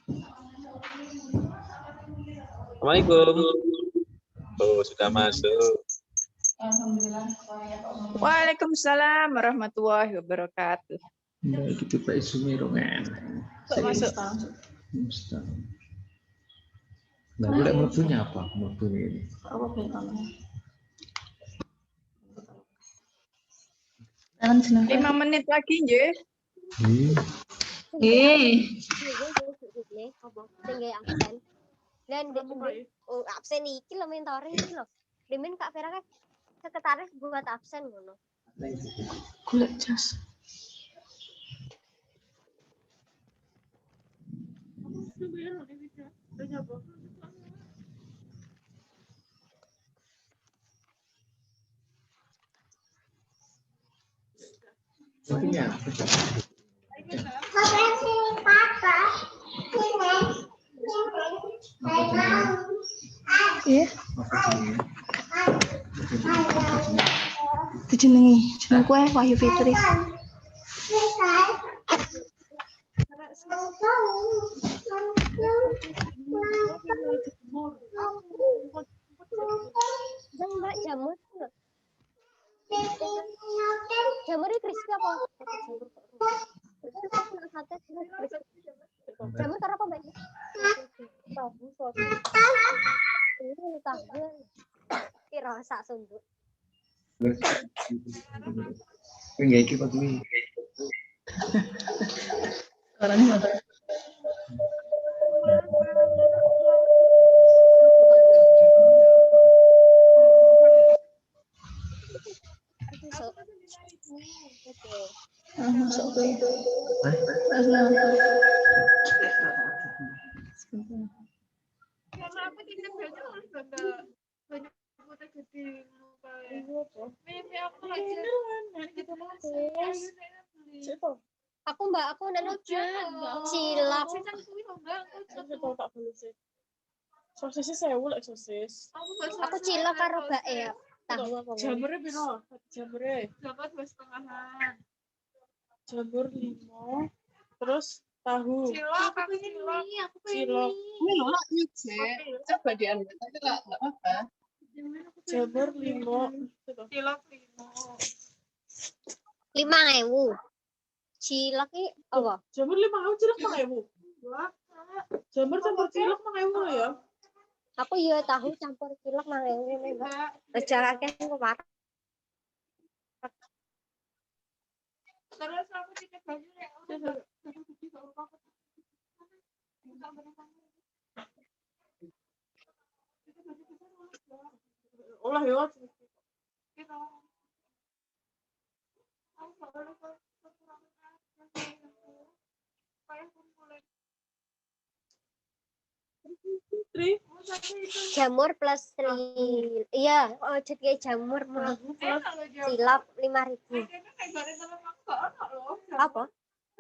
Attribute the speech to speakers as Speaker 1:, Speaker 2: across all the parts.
Speaker 1: Assalamualaikum. Oh, sudah masuk.
Speaker 2: Waalaikumsalam warahmatullahi wabarakatuh.
Speaker 3: Baik itu Pak Sumirongan.
Speaker 2: Masuk.
Speaker 3: Nah, boleh metunya apa? Metunya ini.
Speaker 2: Apa 5 menit lagi, nggih.
Speaker 4: Dan absen iki lho mentore iki lho. Demen Kak Vera kan sekretaris buat absen ngono.
Speaker 2: Golek jas.
Speaker 3: Metunya.
Speaker 2: Iya. Jenengku Wahyu Fitri.
Speaker 4: Mbak jamur. Jamurnya crispy apa? Jamur karo apa, Mbak? Tahu sosis. Ini tahu. Kira sak sunduk.
Speaker 3: Enggak iki Pak Dwi.
Speaker 2: Orangnya masuk ke itu.
Speaker 5: Kalau aku titip aja harus banyak foto gede mimpi aku lagi
Speaker 4: Aku Mbak, aku nanu cilok.
Speaker 5: Sosisnya sewu lek sosis.
Speaker 4: Aku cilok karo Mbak ya. Tahu apa?
Speaker 5: Jamurnya piro? Jamurnya. Jamur 2,5-an. Jamur 5. Terus tahu. Cilok, aku cilok. Cilok.
Speaker 2: Ini loh, coba diambil, tapi nggak apa-apa.
Speaker 5: Jamur 5. Cilok 5.
Speaker 4: 5.000. Cilok iki apa?
Speaker 5: Jamur 5.000, cilok 5.000. Jamur campur cilok 5.000 ya.
Speaker 4: Aku ya tahu campur cilok 5.000 Mbak. Rejalake kemarin.
Speaker 5: Terus aku titip baju ya. Olah ya.
Speaker 4: Jamur plus iya, oh jadi jamur cilok 5.000. Apa?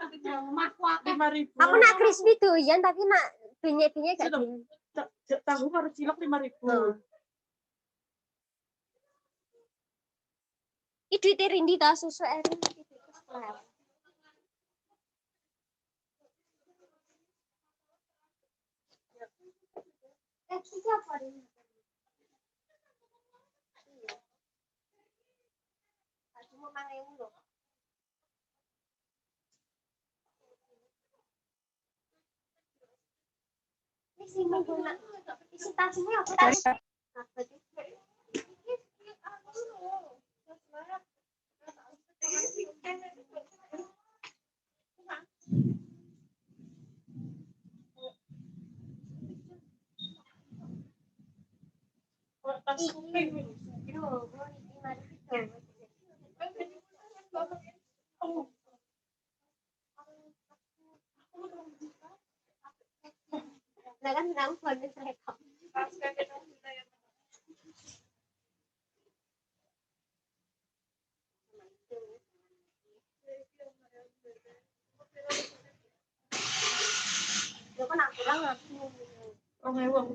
Speaker 5: 5.000.
Speaker 4: Aku nak crispy doyan tapi nak benyek-benyek gak doyan.
Speaker 5: Tahu karo cilok 5.000.
Speaker 4: Iki duit Rindi ta susu Erin. Iki apa ini? Cuma 5.000 loh. Ini sih mengguna. Isi tasnya apa tadi? Nah kan nang bonus rekam. Yo kan aku lang aku.
Speaker 5: 2.000 aku.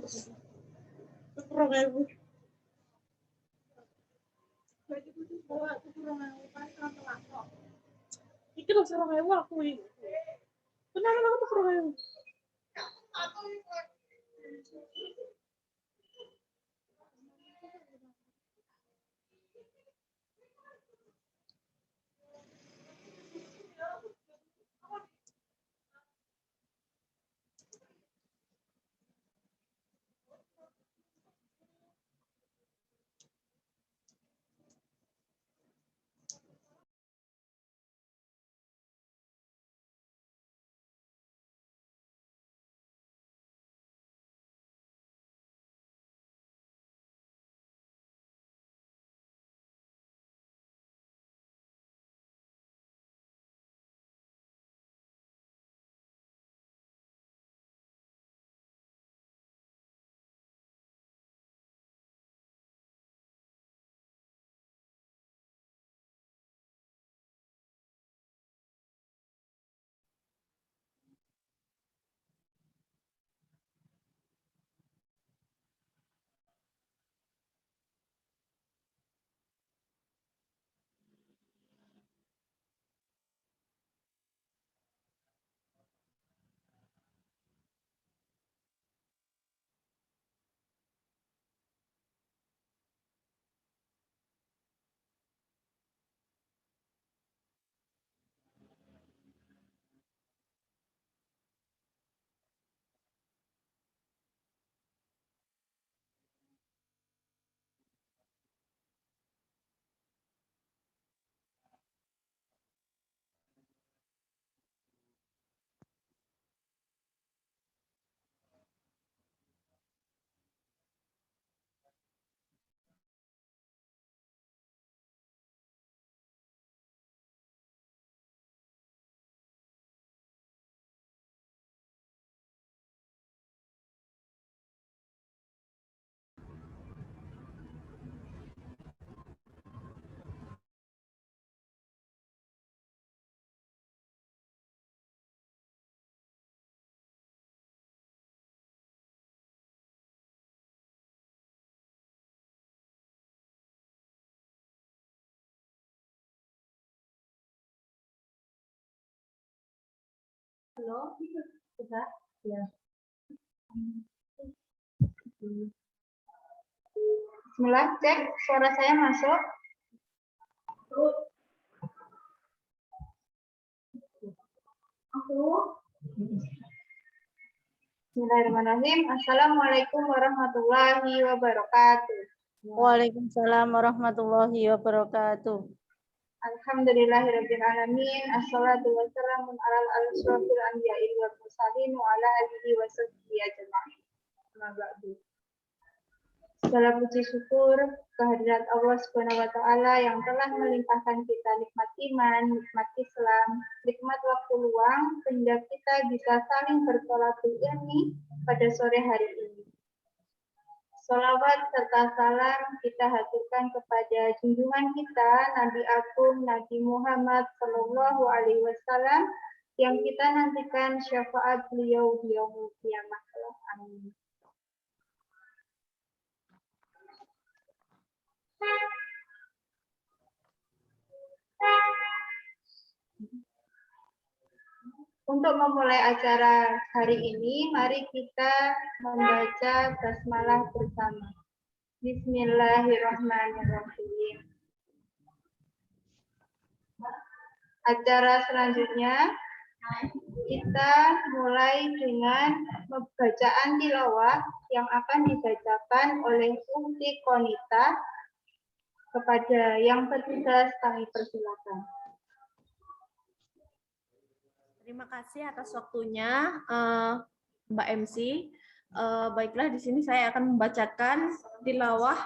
Speaker 5: 2.000. Iki lho 2.000 aku iki. Beneran aku 2.000.
Speaker 4: Halo, sudah? Ya. Bismillah, cek suara saya masuk. Bismillahirrahmanirrahim. Assalamualaikum warahmatullahi wabarakatuh.
Speaker 6: Waalaikumsalam warahmatullahi wabarakatuh.
Speaker 4: Alhamdulillahirabbil alamin. Assalatu wassalamu alal asyrofil anbiya'i wal mursalin wa ala alihi wa sahbihi ajma'in. Amma ba'du. Segala puji syukur kehadirat Allah Subhanahu wa taala yang telah melimpahkan kita nikmat iman, nikmat Islam, nikmat waktu luang sehingga kita bisa saling bertolatul ilmi pada sore hari ini. Sholawat serta salam kita haturkan kepada junjungan kita Nabi Agung Nabi Muhammad Sallallahu Alaihi Wasallam yang kita nantikan syafaat beliau di yaumul qiyamah. Amin. Untuk memulai acara hari ini, mari kita membaca basmalah bersama. Bismillahirrahmanirrahim. Acara selanjutnya, kita mulai dengan pembacaan tilawah yang akan dibacakan oleh Ukti Konita. Kepada yang bertugas kami persilakan.
Speaker 6: Terima kasih atas waktunya, Mbak MC. Baiklah, di sini saya akan membacakan tilawah.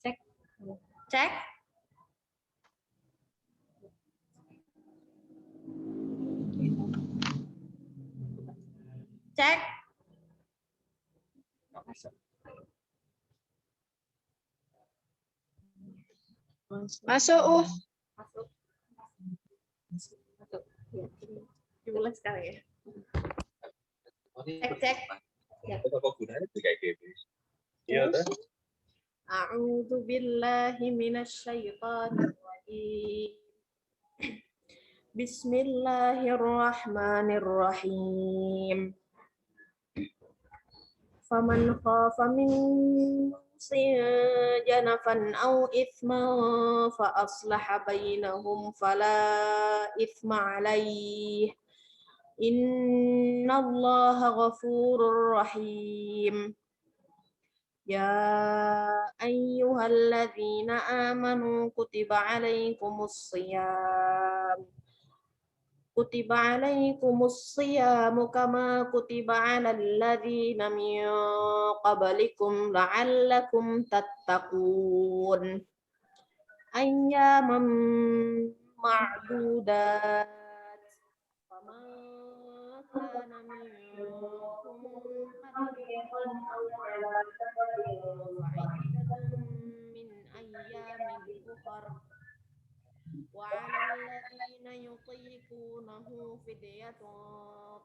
Speaker 6: Cek. Cek. Cek.
Speaker 2: Masuk,
Speaker 6: Masuk. Ya, dimulai sekarang ya. Cek. Ya.
Speaker 1: Apa gunanya tuh kayak gitu? Iya, kan?
Speaker 6: A'udzu billahi minasy syaithanir rajim. Bismillahirrahmanirrahim. Faman khafa min janafan aw ithman fa aslaha bainahum fala ithma alaih. Innallaha ghafurur rahim. Ya ayyuhalladzina amanu kutiba alaikumus siyamu kama kutiba alal ladzina min qablikum la'allakum tattaqun. Ayyaman ma'dudat. Faman kana minkum maridan aw ala safarin fa'iddatun min ayyamin ukhra. وعلى الذين يطيقونه فدية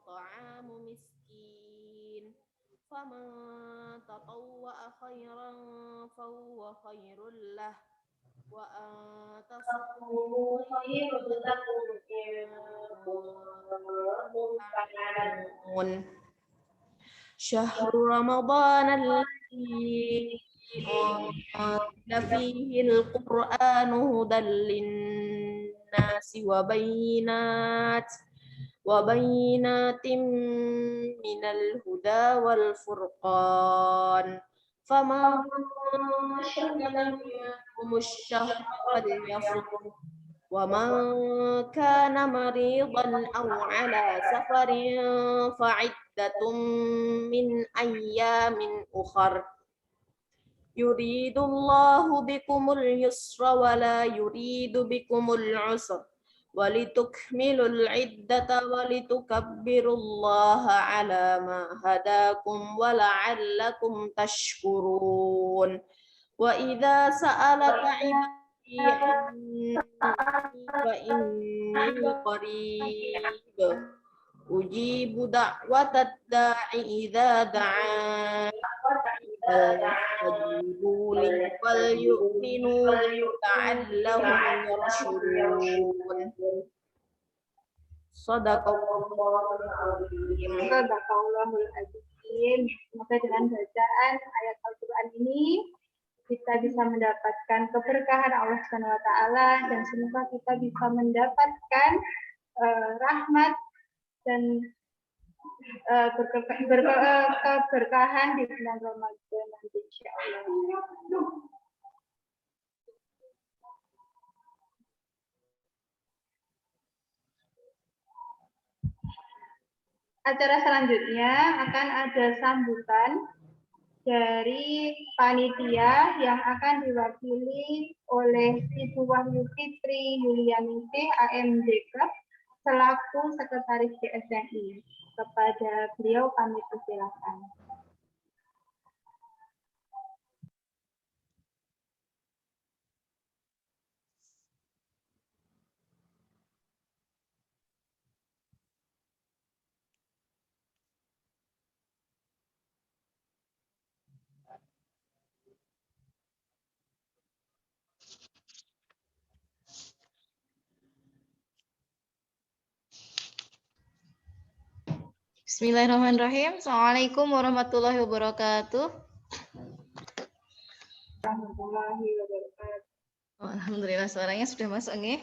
Speaker 6: طعام مسكين فمن تطوع خيرا فهو خير له وأن تصوموا خير لكم إن كنتم تعلمون شهر رمضان الذي أنزل فيه القرآن هدى للناس وبينات من الهدى والفرقان فمن شهد منكم الشهر فليصم ومن كان مريضا أو على سفر فعدة من أيام أخر يريد الله بكم اليسر ولا يريد بكم العسر ولتكملوا العدة ولتكبروا الله على ما هداكم ولعلكم تشكرون وإذا سألك عبادي عني فإني قريب أجيب دعوة الداع إذا دعان فليستجيبوا لي وليؤمنوا بي لعلهم يرشدون. Shadaqallahul azim.
Speaker 4: Shadaqallahul azim. Semoga dengan bacaan ayat Al-Quran ini kita bisa mendapatkan keberkahan Allah Subhanahu wa taala dan semoga kita bisa mendapatkan rahmat dan keberkahan di bulan Ramadan nanti insyaallah. Acara selanjutnya akan ada sambutan dari panitia yang akan diwakili oleh Ibu Wahyu Fitri Yulianingsih AMDK selaku Sekretaris DSNI. Kepada beliau kami persilakan.
Speaker 7: Bismillahirrahmanirrahim. Assalamualaikum warahmatullahi wabarakatuh.
Speaker 4: Warahmatullahi wabarakatuh.
Speaker 7: Alhamdulillah suaranya sudah masuk nih.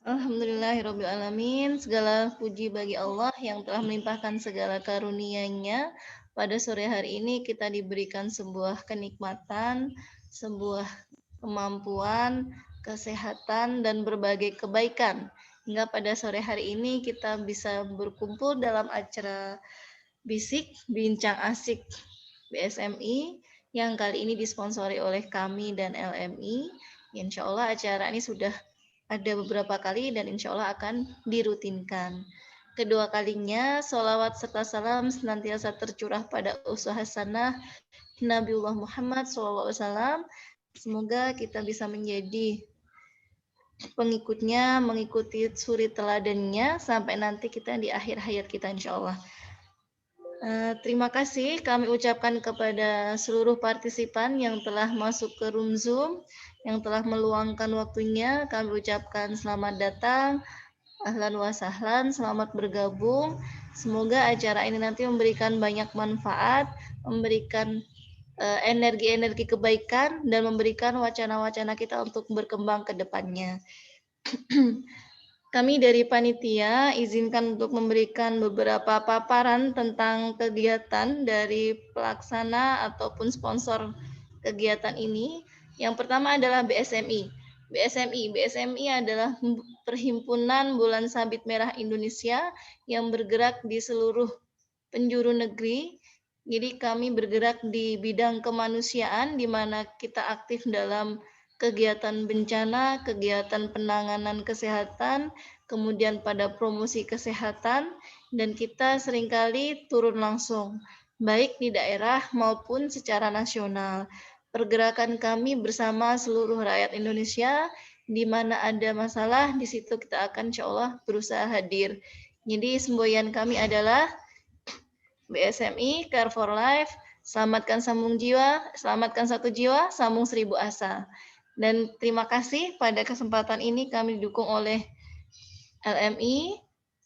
Speaker 7: Alhamdulillahirrabbilalamin. Segala puji bagi Allah yang telah melimpahkan segala karunia-Nya. Pada sore hari ini kita diberikan sebuah kenikmatan, sebuah kemampuan, kesehatan, dan berbagai kebaikan. Hingga pada sore hari ini kita bisa berkumpul dalam acara Bisik Bincang Asik BSMI yang kali ini disponsori oleh kami dan LMI. Insya Allah acara ini sudah ada beberapa kali dan insya Allah akan dirutinkan. Kedua kalinya, sholawat serta salam senantiasa tercurah pada uswah hasanah Nabiullah Muhammad SAW. Semoga kita bisa menjadi pengikutnya, mengikuti suri teladannya sampai nanti kita di akhir hayat kita insya Allah. Terima kasih kami ucapkan kepada seluruh partisipan yang telah masuk ke room Zoom, yang telah meluangkan waktunya. Kami ucapkan selamat datang, ahlan wa sahlan, selamat bergabung. Semoga acara ini nanti memberikan banyak manfaat, memberikan energi-energi kebaikan, dan memberikan wacana-wacana kita untuk berkembang ke depannya. Kami dari panitia izinkan untuk memberikan beberapa paparan tentang kegiatan dari pelaksana ataupun sponsor kegiatan ini. Yang pertama adalah BSMI. BSMI adalah Perhimpunan Bulan Sabit Merah Indonesia yang bergerak di seluruh penjuru negeri. Jadi kami bergerak di bidang kemanusiaan di mana kita aktif dalam kegiatan bencana, kegiatan penanganan kesehatan, kemudian pada promosi kesehatan, dan kita seringkali turun langsung, baik di daerah maupun secara nasional. Pergerakan kami bersama seluruh rakyat Indonesia, di mana ada masalah, di situ kita akan insya Allah berusaha hadir. Jadi semboyan kami adalah BSMI, Care for Life, selamatkan sambung jiwa, selamatkan satu jiwa, sambung 1000 asa. Dan terima kasih pada kesempatan ini kami didukung oleh LMI,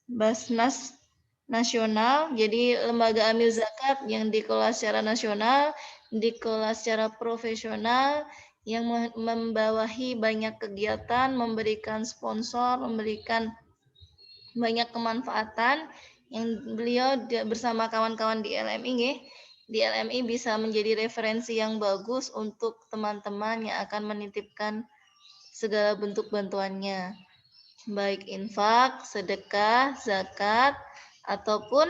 Speaker 7: Basnas Nasional, jadi Lembaga Amil Zakat yang dikelola secara nasional, dikelola secara profesional, yang membawahi banyak kegiatan, memberikan sponsor, memberikan banyak kemanfaatan, yang beliau bersama kawan-kawan di LMI, di LMI bisa menjadi referensi yang bagus untuk teman-teman yang akan menitipkan segala bentuk bantuannya, baik infak, sedekah, zakat, ataupun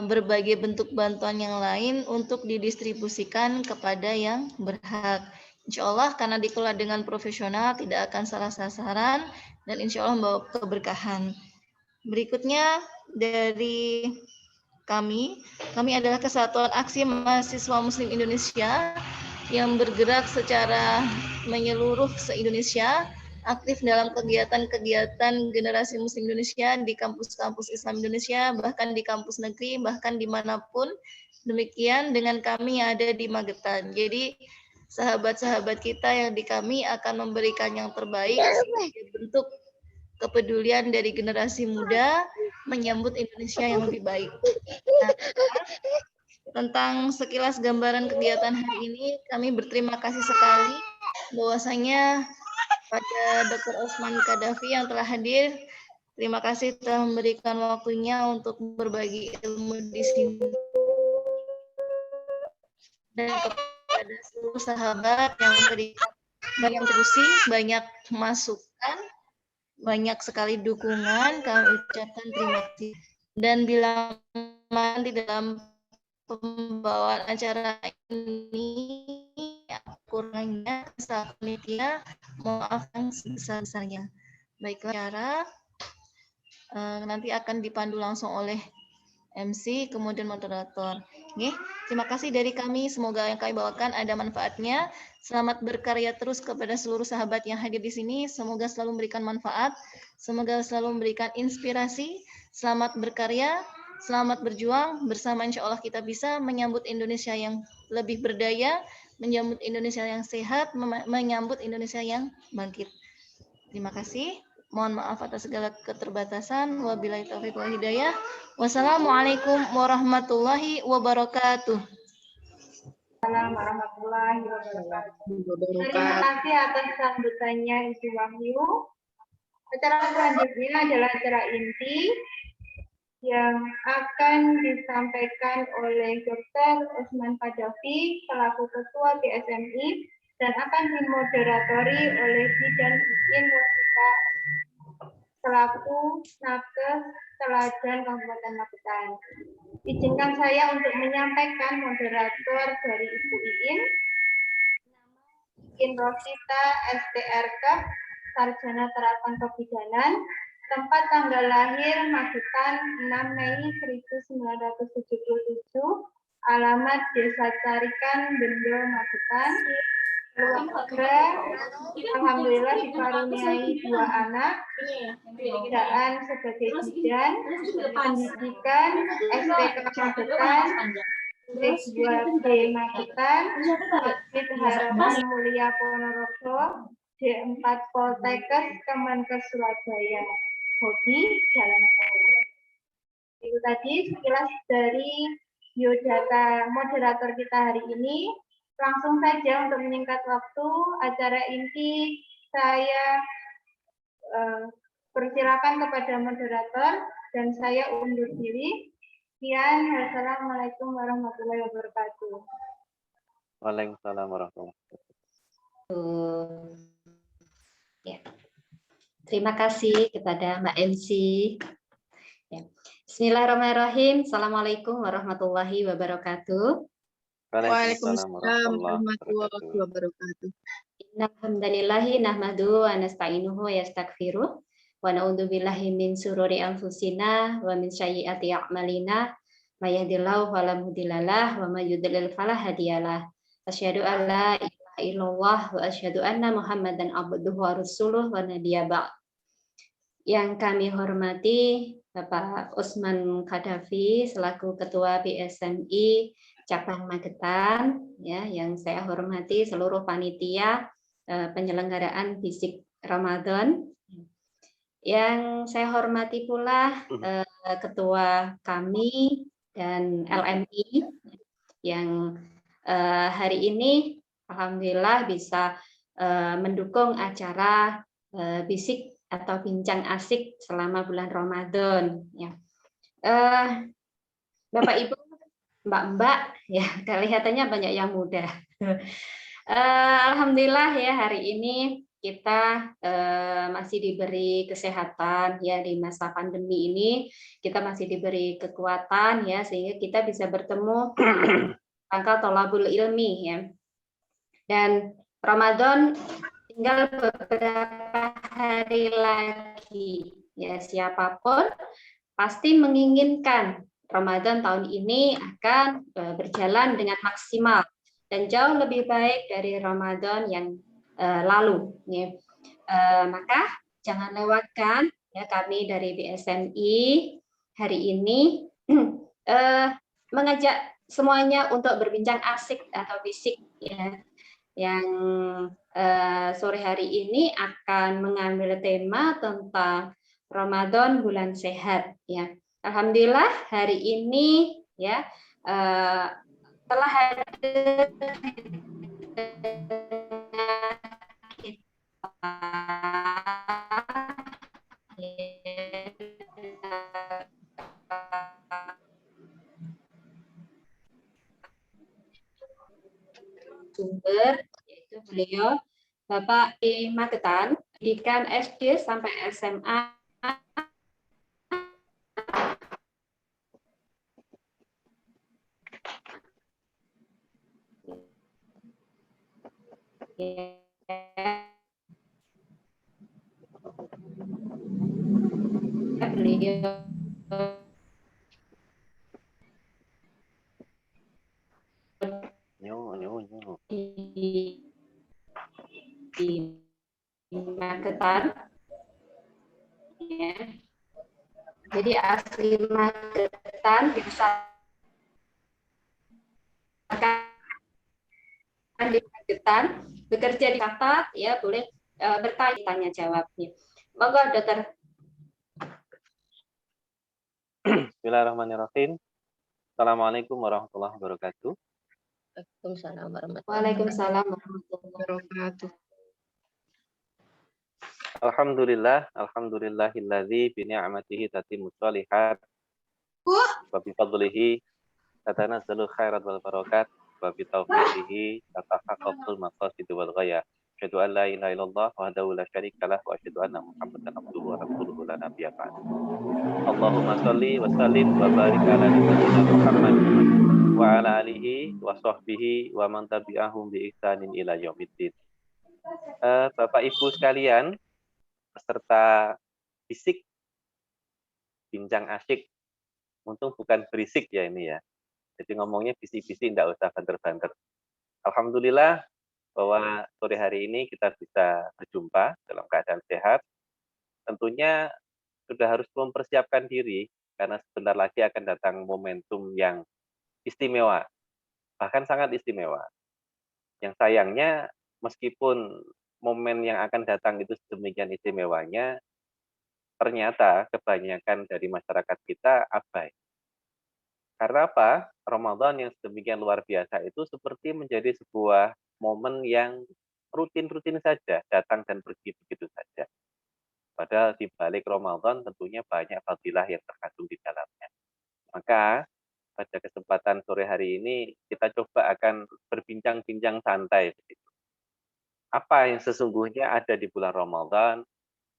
Speaker 7: berbagai bentuk bantuan yang lain untuk didistribusikan kepada yang berhak. Insya Allah karena dikelola dengan profesional tidak akan salah sasaran dan insya Allah membawa keberkahan. Berikutnya dari kami adalah Kesatuan Aksi Mahasiswa Muslim Indonesia yang bergerak secara menyeluruh se-Indonesia, aktif dalam kegiatan-kegiatan generasi Muslim Indonesia di kampus-kampus Islam Indonesia, bahkan di kampus negeri, bahkan dimanapun. Demikian dengan kami yang ada di Magetan. Jadi sahabat-sahabat kita yang di kami akan memberikan yang terbaik sebagai bentuk kepedulian dari generasi muda menyambut Indonesia yang lebih baik. Nah, tentang sekilas gambaran kegiatan hari ini, kami berterima kasih sekali bahwasanya pada Dr. Osman Kadafi yang telah hadir. Terima kasih telah memberikan waktunya untuk berbagi ilmu di sini. Dan kepada seluruh sahabat yang memberikan banyak kontribusi, banyak masukan, banyak sekali dukungan, kami ucapkan terima kasih. Dan bila di dalam pembawaan acara ini kurangnya saat panitia, maafkan sebesar-besarnya. Baiklah, acara nanti akan dipandu langsung oleh MC, kemudian moderator. Oke, terima kasih dari kami. Semoga yang kami bawakan ada manfaatnya. Selamat berkarya terus kepada seluruh sahabat yang hadir di sini. Semoga selalu memberikan manfaat. Semoga selalu memberikan inspirasi. Selamat berkarya, selamat berjuang. Bersama insya Allah kita bisa menyambut Indonesia yang lebih berdaya, menyambut Indonesia yang sehat, menyambut Indonesia yang bangkit. Terima kasih. Mohon maaf atas segala keterbatasan. Wabillahi taufiq wal hidayah. Wassalamualaikum warahmatullahi wabarakatuh.
Speaker 4: Assalamualaikum warahmatullahi wabarakatuh. Terima kasih atas sambutannya Ibu Wahyu. Acara selanjutnya adalah acara inti yang akan disampaikan oleh Dr. Osman Kadafi selaku Ketua BSMI dan akan dimoderatori oleh Bidan Iin Wasita selaku Nakes Teladan Kabupaten Magetan. Izinkan saya untuk menyampaikan moderator dari Ibu Iin. Iin Rosita STRK, Sarjana Terapan Kebidanan, tempat tanggal lahir Magetan 6 Mei 1977, alamat Desa Carikan, Bendo, Magetan, keluarga, alhamdulillah dikaruniai 2 anak, pekerjaan sebagai bidan, pendidikan, SPK Magetan, D2B Magetan, Masjid Harapan Mulia Ponorogo, D4 Poltekkes Kemenkes Surabaya. Hobi jalan sekolah. Itu tadi sekilas dari biodata moderator kita hari ini. Langsung saja untuk menyingkat waktu, acara inti saya persilakan kepada moderator dan saya undur diri. Sekian, wassalamualaikum warahmatullahi wabarakatuh.
Speaker 1: Waalaikumsalam warahmatullahi wabarakatuh.
Speaker 8: Ya. Terima kasih kepada Mbak MC. Ya. Bismillahirrahmanirrahim. Assalamualaikum warahmatullahi wabarakatuh.
Speaker 5: Waalaikumsalam warahmatullahi wabarakatuh.
Speaker 8: Innal hamdalillahi nahmaduhu wa nasta'inuhu wa yastaghfiruh wa na'udzu billahi min sururi anfusina wa min sayyiati a'malina may yahdihillahu fala mudhillalah wa may yudlil fala hadiyalah. Asyhadu an la ilaha illallah wa asyhadu anna Muhammadan abduhu wa rasuluh wa nabiyya ba'd. Yang kami hormati Bapak Usman Khadafi selaku Ketua BSMI Cabang Magetan, ya, yang saya hormati seluruh panitia penyelenggaraan Bisik Ramadan, yang saya hormati pula ketua kami dan LMI yang hari ini alhamdulillah bisa mendukung acara Bisik atau bincang asik selama bulan Ramadan, ya. Bapak Ibu, Mbak-mbak, ya, kelihatannya banyak yang muda. Alhamdulillah ya, hari ini kita masih diberi kesehatan ya, di masa pandemi ini kita masih diberi kekuatan ya, sehingga kita bisa bertemu rangka thalabul ilmi ya. Dan Ramadan tinggal beberapa hari lagi ya, siapapun pasti menginginkan Ramadan tahun ini akan berjalan dengan maksimal dan jauh lebih baik dari Ramadan yang lalu. Ya. Maka jangan lewatkan ya, kami dari BSMI hari ini mengajak semuanya untuk berbincang asik atau bisik ya, yang sore hari ini akan mengambil tema tentang Ramadan bulan sehat ya. Alhamdulillah hari ini ya telah hadir sumber, yaitu beliau Bapak I. Magetan, pendidikan SD sampai SMA. Beliau di Magetan ya. Jadi asli Magetan di Magetan, bekerja di Jakarta ya, boleh bertanya jawabnya. Monggo Dokter.
Speaker 1: Bismillahirrahmanirrahim. Assalamualaikum warahmatullahi wabarakatuh.
Speaker 8: Waalaikumsalam warahmatullahi wabarakatuh.
Speaker 1: Alhamdulillahilladzi bi ni'matihi tatimmus shalihat wa bi fadlihi tatanazzalu khairat wal barakat wa bi taufiqihi tatahaqqaqul maqasid wal ghayah. Asyhadu an la ilaha illallah wahdahu la syarikalah wa asyhadu anna Muhammadan abduhu wa rasuluhu la nabiyya ba'd. Allahumma shalli wa sallim wa barik ala nabiyyina Muhammad wa ala alihi wa sahbihi wa man tabi'ahum bi ihsanin ila yaumiddin. Bapak Ibu sekalian, peserta bisik bincang asyik, untung bukan berisik ya ini ya. Jadi ngomongnya bisik-bisik, enggak usah banter-banter. Alhamdulillah bahwa sore hari ini kita bisa berjumpa dalam keadaan sehat. Tentunya sudah harus mempersiapkan diri karena sebentar lagi akan datang momentum yang istimewa, bahkan sangat istimewa. Yang sayangnya meskipun momen yang akan datang itu sedemikian istimewanya, ternyata kebanyakan dari masyarakat kita abai. Karena apa? Ramadan yang sedemikian luar biasa itu seperti menjadi sebuah momen yang rutin-rutin saja, datang dan pergi begitu saja. Padahal di balik Ramadan tentunya banyak fadilah yang terkandung di dalamnya. Maka pada kesempatan sore hari ini kita coba akan berbincang-bincang santai begitu. Apa yang sesungguhnya ada di bulan Ramadan,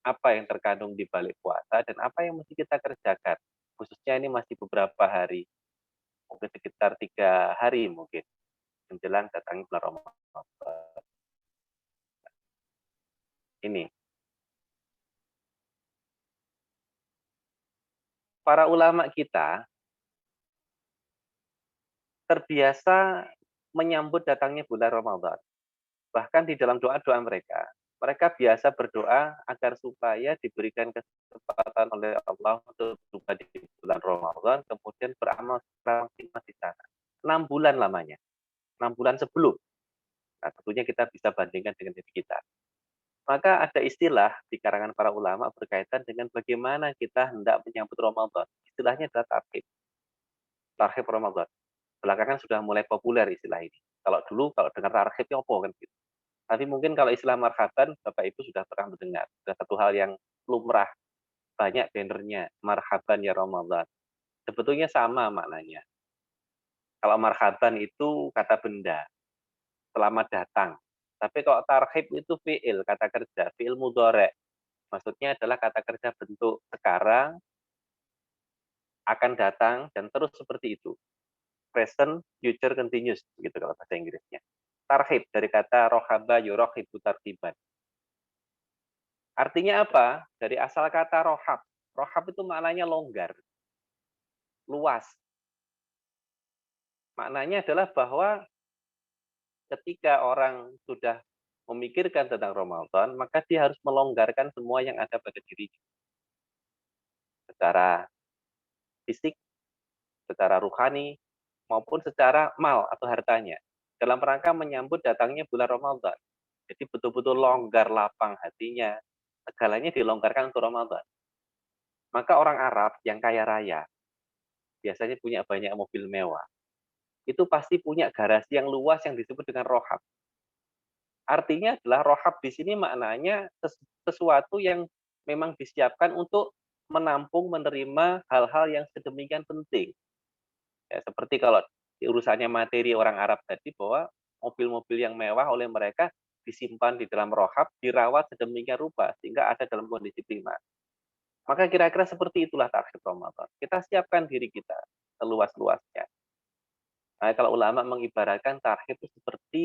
Speaker 1: apa yang terkandung di balik puasa, dan apa yang mesti kita kerjakan. Khususnya ini masih beberapa hari, mungkin sekitar 3 hari mungkin, menjelang datangnya bulan Ramadan. Ini. Para ulama kita terbiasa menyambut datangnya bulan Ramadan. Bahkan di dalam doa-doa mereka biasa berdoa agar supaya diberikan kesempatan oleh Allah untuk berjumpa di bulan Ramadan, kemudian beramal maksimal di sana. 6 bulan lamanya, 6 bulan sebelum. Nah, tentunya kita bisa bandingkan dengan diri kita. Maka ada istilah di karangan para ulama berkaitan dengan bagaimana kita hendak menyambut Ramadan. Istilahnya adalah tarhib. Tarhib Ramadan. Belakangan sudah mulai populer istilah ini. Kalau dulu, kalau dengar tarhib, ya apa kan gitu. Tapi mungkin kalau istilah marhaban, Bapak Ibu sudah pernah mendengar. Sudah satu hal yang lumrah. Banyak bannernya, marhaban ya Ramadan. Sebetulnya sama maknanya. Kalau marhaban itu kata benda, selamat datang. Tapi kalau tarhib itu fi'il, kata kerja, fi'il mudhari'. Maksudnya adalah kata kerja bentuk sekarang, akan datang, dan terus seperti itu. Present, future, continuous, gitu kalau bahasa Inggrisnya. Tarhib dari kata rohaba yurohibu tarhiban. Artinya apa? Dari asal kata rohab. Rohab itu maknanya longgar, luas. Maknanya adalah bahwa ketika orang sudah memikirkan tentang Ramadan, maka dia harus melonggarkan semua yang ada pada dirinya. Secara fisik, secara rohani, maupun secara mal atau hartanya. Dalam rangka menyambut datangnya bulan Ramadan. Jadi betul-betul longgar lapang hatinya, segalanya dilonggarkan untuk Ramadan. Maka orang Arab yang kaya raya, biasanya punya banyak mobil mewah. Itu pasti punya garasi yang luas yang disebut dengan rohab. Artinya adalah rohab di sini maknanya sesuatu yang memang disiapkan untuk menampung, menerima hal-hal yang sedemikian penting. Ya, seperti kalau urusannya materi orang Arab tadi, bahwa mobil-mobil yang mewah oleh mereka disimpan di dalam rohab, dirawat sedemikian rupa, sehingga ada dalam kondisi prima. Maka kira-kira seperti itulah tarhib Ramadan. Kita siapkan diri kita seluas-luasnya. Nah, kalau ulama mengibaratkan tarhib itu seperti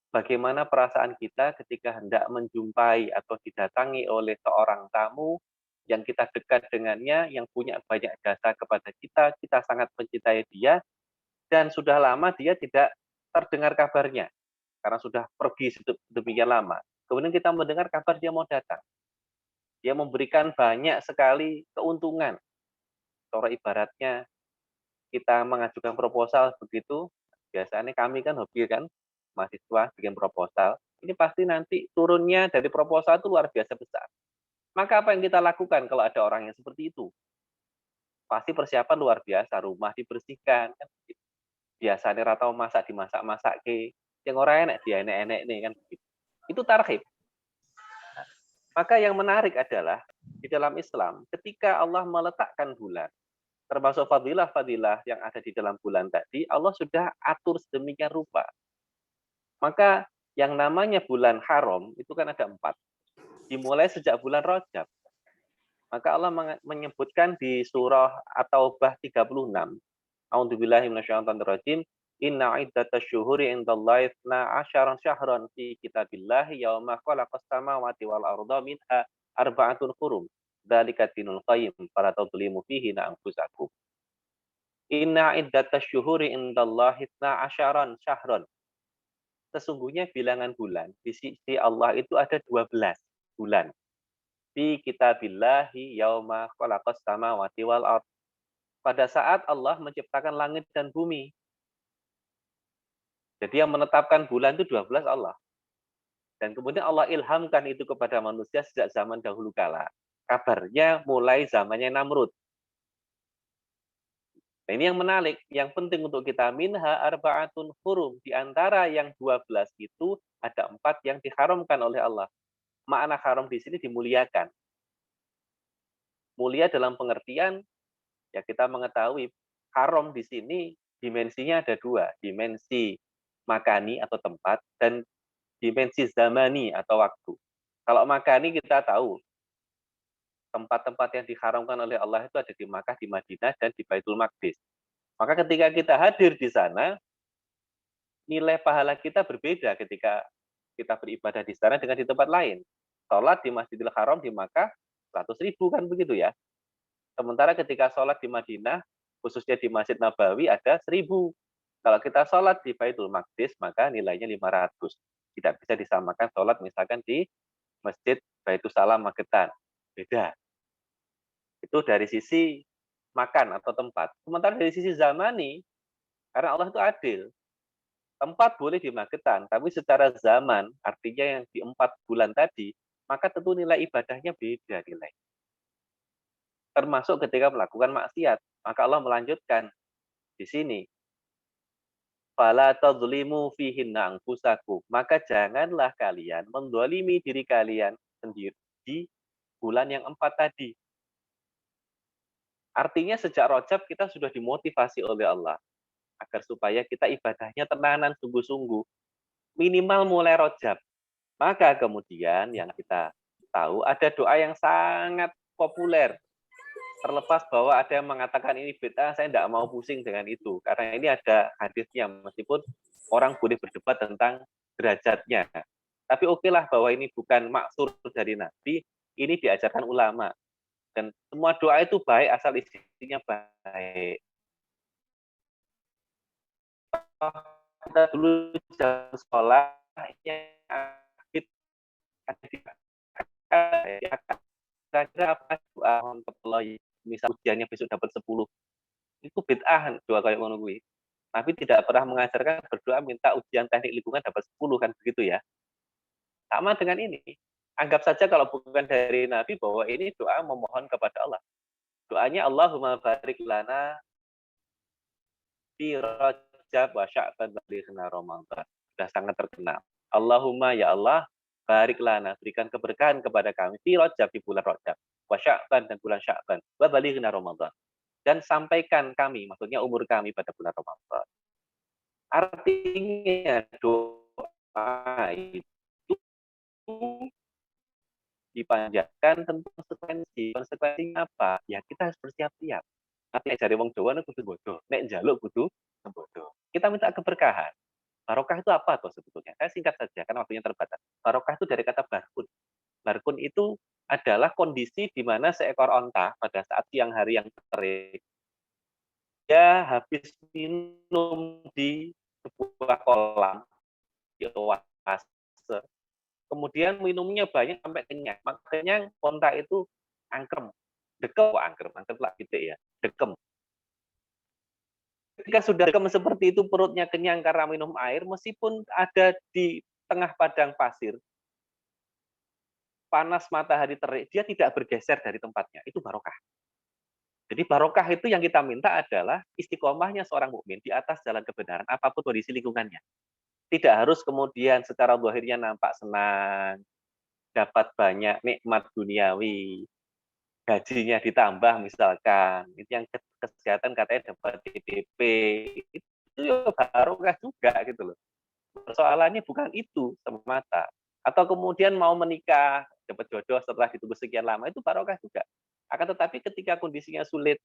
Speaker 1: bagaimana perasaan kita ketika hendak menjumpai atau didatangi oleh seorang tamu yang kita dekat dengannya, yang punya banyak jasa kepada kita, kita sangat mencintai dia, dan sudah lama dia tidak terdengar kabarnya, karena sudah pergi sedemikian lama. Kemudian kita mendengar kabar dia mau datang. Dia memberikan banyak sekali keuntungan. Cara ibaratnya kita mengajukan proposal begitu, biasanya kami kan hobi kan, mahasiswa bikin proposal, ini pasti nanti turunnya dari proposal itu luar biasa besar. Maka apa yang kita lakukan kalau ada orang yang seperti itu? Pasti persiapan luar biasa, rumah dibersihkan, kan begitu. Biasanya ratau masak dimasak-masak ke, yang orang enak dia enek-enek nih kan begitu. Itu tarhib. Maka yang menarik adalah di dalam Islam, ketika Allah meletakkan bulan, termasuk fadilah-fadilah yang ada di dalam bulan tadi, Allah sudah atur sedemikian rupa. Maka yang namanya bulan haram itu kan ada 4. Dimulai sejak bulan Rajab. Maka Allah menyebutkan di surah At-Taubah 36. A'udzubillahi minasyaitonirrajim. Inna iddatash syuhuri indallahi 12 syahran fi kitabillahi yauma khalaqas samawati wal arda minha arba'atun hurum. Dzalika dinul qayyim fala tadhlimu fihi anfusakum. Inna iddatash syuhuri indallahi 12 syahran. sesungguhnya bilangan bulan di sisi Allah itu ada 12 bulan. Fi kitabillahi yauma khalaqas samawati wal ard. Pada saat Allah menciptakan langit dan bumi. Jadi yang menetapkan bulan itu 12 Allah. Dan kemudian Allah ilhamkan itu kepada manusia sejak zaman dahulu kala. Kabarnya mulai zamannya Namrud. Nah, ini yang menarik, yang penting untuk kita minha arba'atun hurum. Di antara yang 12 itu ada 4 yang diharamkan oleh Allah. Makna haram di sini dimuliakan. Mulia dalam pengertian, ya kita mengetahui haram di sini dimensinya ada 2. Dimensi makani atau tempat dan dimensi zamani atau waktu. Kalau makani kita tahu, tempat-tempat yang diharamkan oleh Allah itu ada di Makkah, di Madinah, dan di Baitul Maqdis. Maka ketika kita hadir di sana, nilai pahala kita berbeda ketika kita beribadah di sana dengan di tempat lain. Sholat di Masjidil Haram di Makkah, 100.000 kan begitu ya. Sementara ketika sholat di Madinah, khususnya di Masjid Nabawi ada 1.000. Kalau kita sholat di Baitul Maqdis, maka nilainya 500. Tidak bisa disamakan sholat misalkan di Masjid Baitul Salam Magetan. Beda. Itu dari sisi makan atau tempat. Sementara dari sisi zamani, karena Allah itu adil. Tempat boleh di Magetan, tapi secara zaman, artinya yang di 4 bulan tadi, maka tentu nilai ibadahnya beda nilai. Termasuk ketika melakukan maksiat. Maka Allah melanjutkan di sini. Fala tadzlimu fihinna anfusakum. Maka janganlah kalian mendolimi diri kalian sendiri di bulan yang 4 tadi. Artinya sejak Rajab kita sudah dimotivasi oleh Allah agar supaya kita ibadahnya tenanan sungguh-sungguh. Minimal mulai Rajab. Maka kemudian yang kita tahu ada doa yang sangat populer. Terlepas bahwa ada yang mengatakan ini bid'ah, saya tidak mau pusing dengan itu. Karena ini ada hadisnya, meskipun orang boleh berdebat tentang derajatnya. Tapi okelah bahwa ini bukan maksur dari Nabi, ini diajarkan ulama. Dan semua doa itu baik asal isinya baik. Kita dulu jam sekolah kira-kira apa doa untuk Allah, misal ujiannya besok dapat 10. Itu bid'ah doa kayak ngono kuwi. Tapi tidak pernah mengajarkan berdoa minta ujian teknik lingkungan dapat 10 kan begitu ya. Sama dengan ini. Anggap saja kalau bukan dari Nabi bahwa ini doa memohon kepada Allah. Doanya Allahumma barik lana fi Rajab wa Sya'ban wa balighna Ramadan. Sudah sangat terkenal. Allahumma ya Allah, barik lana, berikan keberkahan kepada kami fi Rajab di bulan Rajab, wa Sya'ban dan bulan Sya'ban, wa balighna Ramadan. Dan sampaikan kami, maksudnya umur kami pada bulan Ramadan. Artinya doa itu dipanjatkan tentang konsekuensi. Konsekuensinya apa? Ya kita harus bersiap-siap. Nanti dari wong Jawa nek kudu bodoh, nek njaluk kudu bodoh. Kita minta keberkahan. Barokah itu apa tuh sebetulnya? Saya singkat saja karena waktunya terbatas. Barokah itu dari kata barkun. Barkun itu adalah kondisi di mana seekor onta pada saat siang hari yang terik, dia habis minum di sebuah kolam di oase. Kemudian minumnya banyak sampai kenyang. Makanya onta itu angkrem. Dekem kok angkrem lah gitu ya. Dekem. Ketika sudah dekem seperti itu, perutnya kenyang karena minum air, meskipun ada di tengah padang pasir, panas matahari terik, dia tidak bergeser dari tempatnya. Itu barokah. Jadi barokah itu yang kita minta adalah istiqomahnya seorang mukmin di atas jalan kebenaran, apapun kondisi lingkungannya. Tidak harus kemudian secara zahirnya nampak senang, dapat banyak nikmat duniawi, gajinya ditambah misalkan, itu yang kesehatan katanya dapat DP, itu ya barokah juga gitu loh. Persoalannya bukan itu semata. Atau kemudian mau menikah, dapat jodoh setelah ditunggu sekian lama, itu barokah juga. Akan tetapi ketika kondisinya sulit,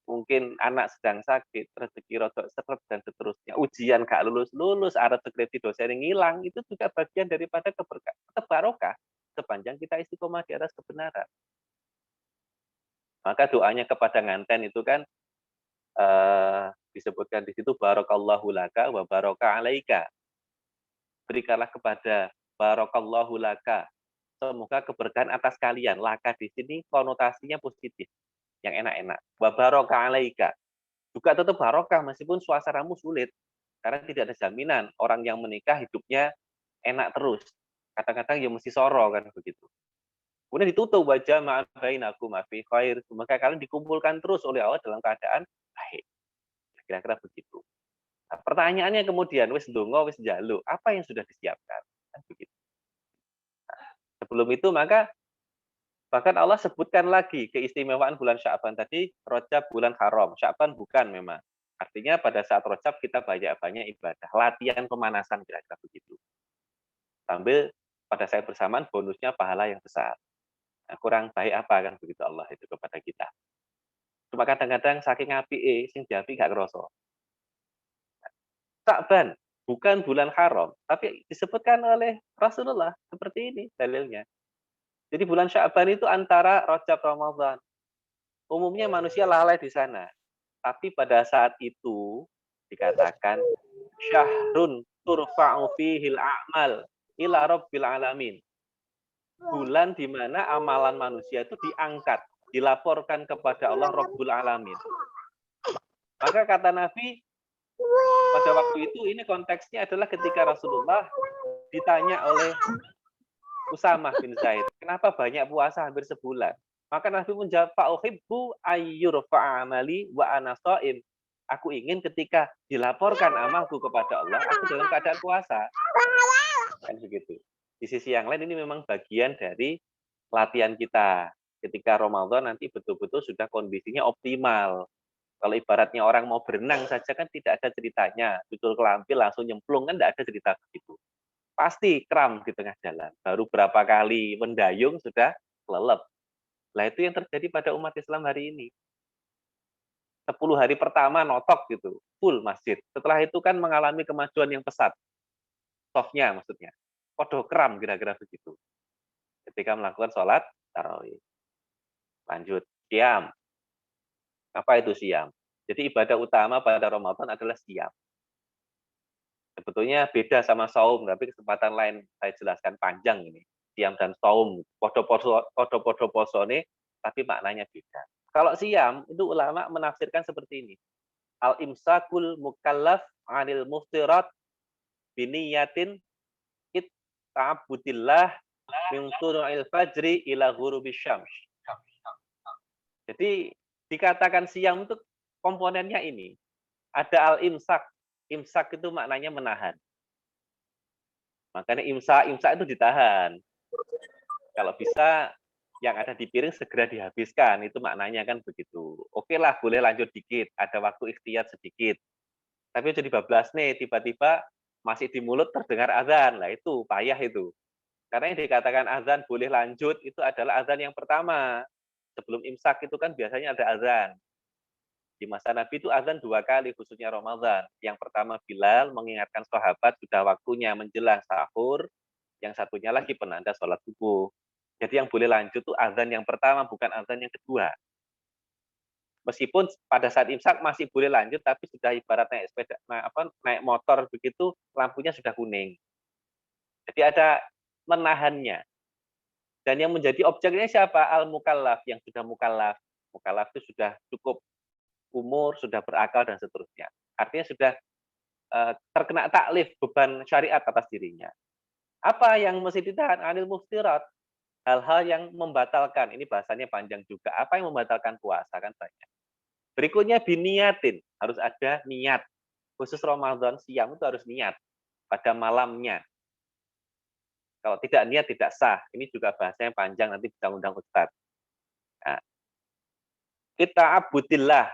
Speaker 1: mungkin anak sedang sakit, rezeki rodok seret dan seterusnya, ujian gak lulus, arep skripsi dosen ngilang, itu juga bagian daripada barokah sepanjang kita istiqomah di atas kebenaran. Maka doanya kepada nganten itu kan disebutkan di situ barakallahu laka wa baraka alaika. berikanlah kepada barakallahu laka. Semoga keberkahan atas kalian. Laka di sini konotasinya positif, yang enak-enak. Wa baraka alaika. Juga tetap barokah meskipun suasanamu sulit. Karena tidak ada jaminan orang yang menikah hidupnya enak terus. Kadang-kadang ya mesti soro kan begitu. Kemudian ditutup wajah ma'abainakum fi khair. Maka kalian dikumpulkan terus oleh Allah dalam keadaan baik. Kira-kira begitu. Nah, pertanyaannya kemudian wis ndonga wis njaluk, apa yang sudah disiapkan? Kan begitu. Nah, sebelum itu maka bahkan Allah sebutkan lagi keistimewaan bulan Sya'ban tadi, Rajab bulan haram, Sya'ban bukan memang. Artinya pada saat Rajab kita banyak-banyak ibadah, latihan pemanasan kira-kira begitu. Sambil pada saat bersamaan bonusnya pahala yang besar. Nah, kurang baik apa kan begitu Allah itu kepada kita. Cuma kadang-kadang saking apike sing diapi gak kerasa. Sya'ban bukan bulan haram, tapi disebutkan oleh Rasulullah seperti ini dalilnya. Jadi bulan Sya'ban itu antara Rajab Ramadan. Umumnya manusia lalai di sana. Tapi pada saat itu dikatakan syahrun turfa'u fihil a'mal ila rabbil alamin. Bulan di mana amalan manusia itu diangkat, dilaporkan kepada Allah Rabbul Alamin. Maka kata Nabi, pada waktu itu ini konteksnya adalah ketika Rasulullah ditanya oleh Usamah bin Zaid, kenapa banyak puasa hampir sebulan? Maka Nabi menjawab, fa'uhibbu ayyurfa'a amali wa ana sha'im. Aku ingin ketika dilaporkan amalku kepada Allah, aku dalam keadaan puasa. Kan begitu. Di sisi yang lain ini memang bagian dari latihan kita. Ketika Ramadan nanti betul-betul sudah kondisinya optimal. Kalau ibaratnya orang mau berenang saja kan tidak ada ceritanya. Betul kelampil langsung nyemplung kan tidak ada cerita begitu. Pasti kram di tengah jalan. Baru berapa kali mendayung sudah lelep. Nah itu yang terjadi pada umat Islam hari ini. 10 hari pertama notok gitu, full masjid. Setelah itu kan mengalami kemajuan yang pesat. Softnya maksudnya. Podo kram kira-kira begitu. Ketika melakukan sholat tarawih. Lanjut, siam. Apa itu siam? Jadi ibadah utama pada Ramadan adalah siam. Sebetulnya beda sama saum, tapi kesempatan lain saya jelaskan panjang ini. Siam dan saum, podo-podo poso ini, tapi maknanya beda. Kalau siam, itu ulama menafsirkan seperti ini. Al-imsakul mukallaf anil muftirat biniyatin ta'abudillah min tulu'il fajri ila ghurubisy syams. Jadi dikatakan siam itu komponennya ini. Ada al-imsak. Imsak itu maknanya menahan. Makanya imsak itu ditahan. Kalau bisa yang ada di piring segera dihabiskan, itu maknanya kan begitu. Oke lah, boleh lanjut dikit, ada waktu ikhtiar sedikit. Tapi jadi bablas nih, tiba-tiba masih di mulut terdengar azan. Lah itu payah itu. Karena yang dikatakan azan boleh lanjut itu adalah azan yang pertama. Sebelum imsak itu kan biasanya ada azan. Di masa Nabi itu azan 2 kali khususnya Ramadan. Yang pertama Bilal mengingatkan sahabat sudah waktunya menjelang sahur. Yang satunya lagi penanda sholat subuh. Jadi yang boleh lanjut itu azan yang pertama bukan azan yang kedua. Meskipun pada saat imsak masih boleh lanjut, tapi sudah ibarat naik sepeda, naik motor begitu, lampunya sudah kuning. Jadi ada menahannya. Dan yang menjadi objeknya siapa? Al-mukallaf, yang sudah mukallaf. Mukallaf itu sudah cukup umur, sudah berakal, dan seterusnya. Artinya sudah terkena taklif, beban syariat atas dirinya. Apa yang mesti ditahan? Anil muftirat. Hal-hal yang membatalkan. Ini bahasanya panjang juga. Apa yang membatalkan puasa? Kan banyak. Berikutnya biniyatin, harus ada niat. Khusus Ramadan siam itu harus niat pada malamnya. Kalau tidak niat tidak sah. Ini juga bahasanya panjang, nanti bisa undang Ustaz. Nah, kita abudillah,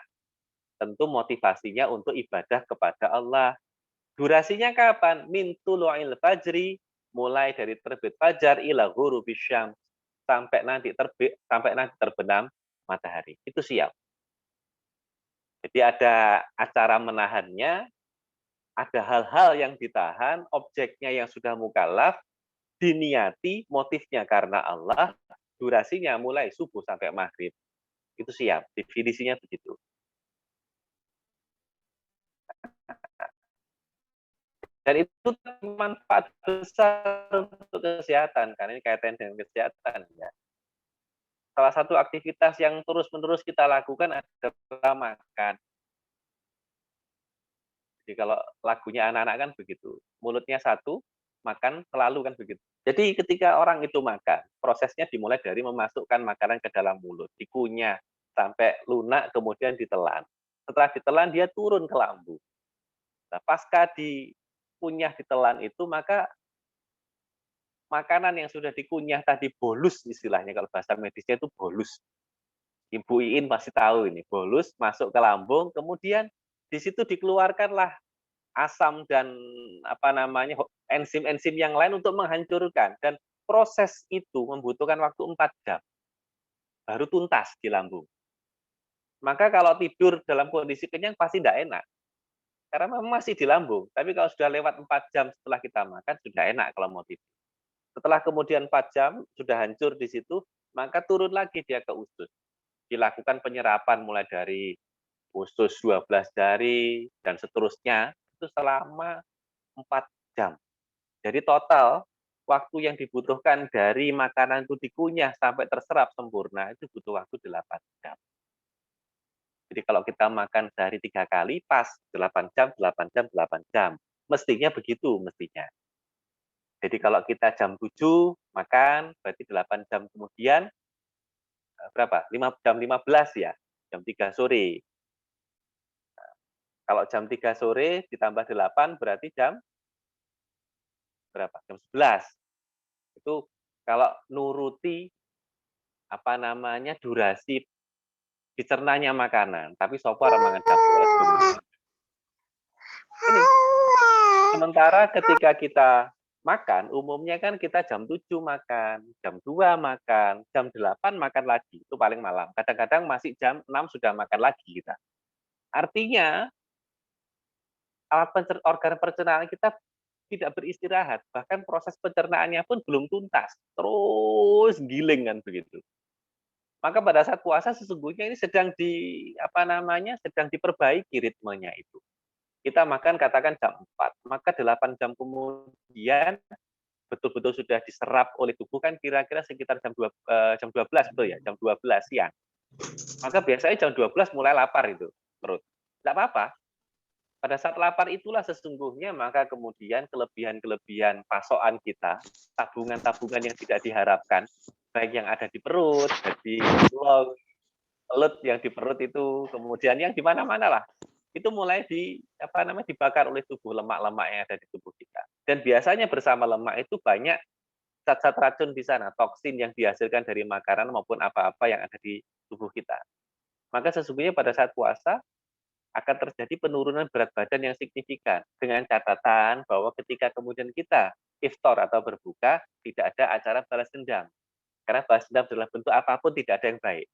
Speaker 1: tentu motivasinya untuk ibadah kepada Allah. Durasinya kapan? Min tulu'il fajri, mulai dari terbit fajar ila ghurubisy syams, sampai nanti terbenam matahari. Itu siap. Jadi ada acara menahannya, ada hal-hal yang ditahan, objeknya yang sudah mukallaf, diniati, motifnya karena Allah, durasinya mulai subuh sampai maghrib. Itu siap, definisinya begitu. Dan itu manfaat besar untuk kesehatan, karena ini kaitan dengan kesehatan ya. Salah satu aktivitas yang terus-menerus kita lakukan adalah makan. Jadi kalau lagunya anak-anak kan begitu, mulutnya satu, makan selalu kan begitu. Jadi ketika orang itu makan, prosesnya dimulai dari memasukkan makanan ke dalam mulut, dikunyah sampai lunak, kemudian ditelan. Setelah ditelan dia turun ke lambung. Nah, pasca dikunyah ditelan itu, maka makanan yang sudah dikunyah tadi bolus istilahnya, kalau bahasa medisnya itu bolus. Ibu Iin pasti tahu ini, bolus masuk ke lambung, kemudian di situ dikeluarkanlah asam dan enzim-enzim yang lain untuk menghancurkan, dan proses itu membutuhkan waktu 4 jam baru tuntas di lambung. Maka kalau tidur dalam kondisi kenyang pasti tidak enak, karena memang masih di lambung. Tapi kalau sudah lewat 4 jam setelah kita makan, sudah enak kalau mau tidur. Setelah kemudian 4 jam sudah hancur di situ, maka turun lagi dia ke usus. Dilakukan penyerapan mulai dari usus 12 jari dan seterusnya, itu selama 4 jam. Jadi total waktu yang dibutuhkan dari makanan itu dikunyah sampai terserap sempurna itu butuh waktu 8 jam. Jadi kalau kita makan sehari 3 kali, pas 8 jam, 8 jam, 8 jam. Mestinya begitu, mestinya. Jadi kalau kita jam 7 makan, berarti 8 jam kemudian, berapa? Jam 15 ya, jam 3 sore. Kalau jam 3 sore ditambah 8 berarti jam berapa? Jam 11. Itu kalau nuruti durasi dicernanya makanan, tapi sopo mangan jam 12. Ini. Sementara ketika kita makan, umumnya kan kita jam 7 makan, jam 2 makan, jam 8 makan lagi, itu paling malam. Kadang-kadang masih jam 6 sudah makan lagi kita. Artinya organ pencernaan kita tidak beristirahat, bahkan proses pencernaannya pun belum tuntas, terus giling kan begitu. Maka pada saat puasa sesungguhnya ini sedang diperbaiki ritmenya itu. Kita makan katakan jam 4, maka 8 jam kemudian betul-betul sudah diserap oleh tubuh kan kira-kira sekitar jam 12 betul ya, jam 12 siang. Maka biasanya jam 12 mulai lapar itu perut. Tidak apa-apa. Pada saat lapar itulah sesungguhnya maka kemudian kelebihan-kelebihan pasokan kita, tabungan-tabungan yang tidak diharapkan, baik yang ada di perut, jadi pelut yang di perut itu, kemudian yang di mana-mana lah, itu mulai dibakar oleh tubuh, lemak-lemak yang ada di tubuh kita. Dan biasanya bersama lemak itu banyak zat-zat racun di sana, toksin yang dihasilkan dari makanan maupun apa-apa yang ada di tubuh kita. Maka sesungguhnya pada saat puasa akan terjadi penurunan berat badan yang signifikan, dengan catatan bahwa ketika kemudian kita iftar atau berbuka, tidak ada acara balas dendam. Karena balas dendam dalam bentuk apapun tidak ada yang baik.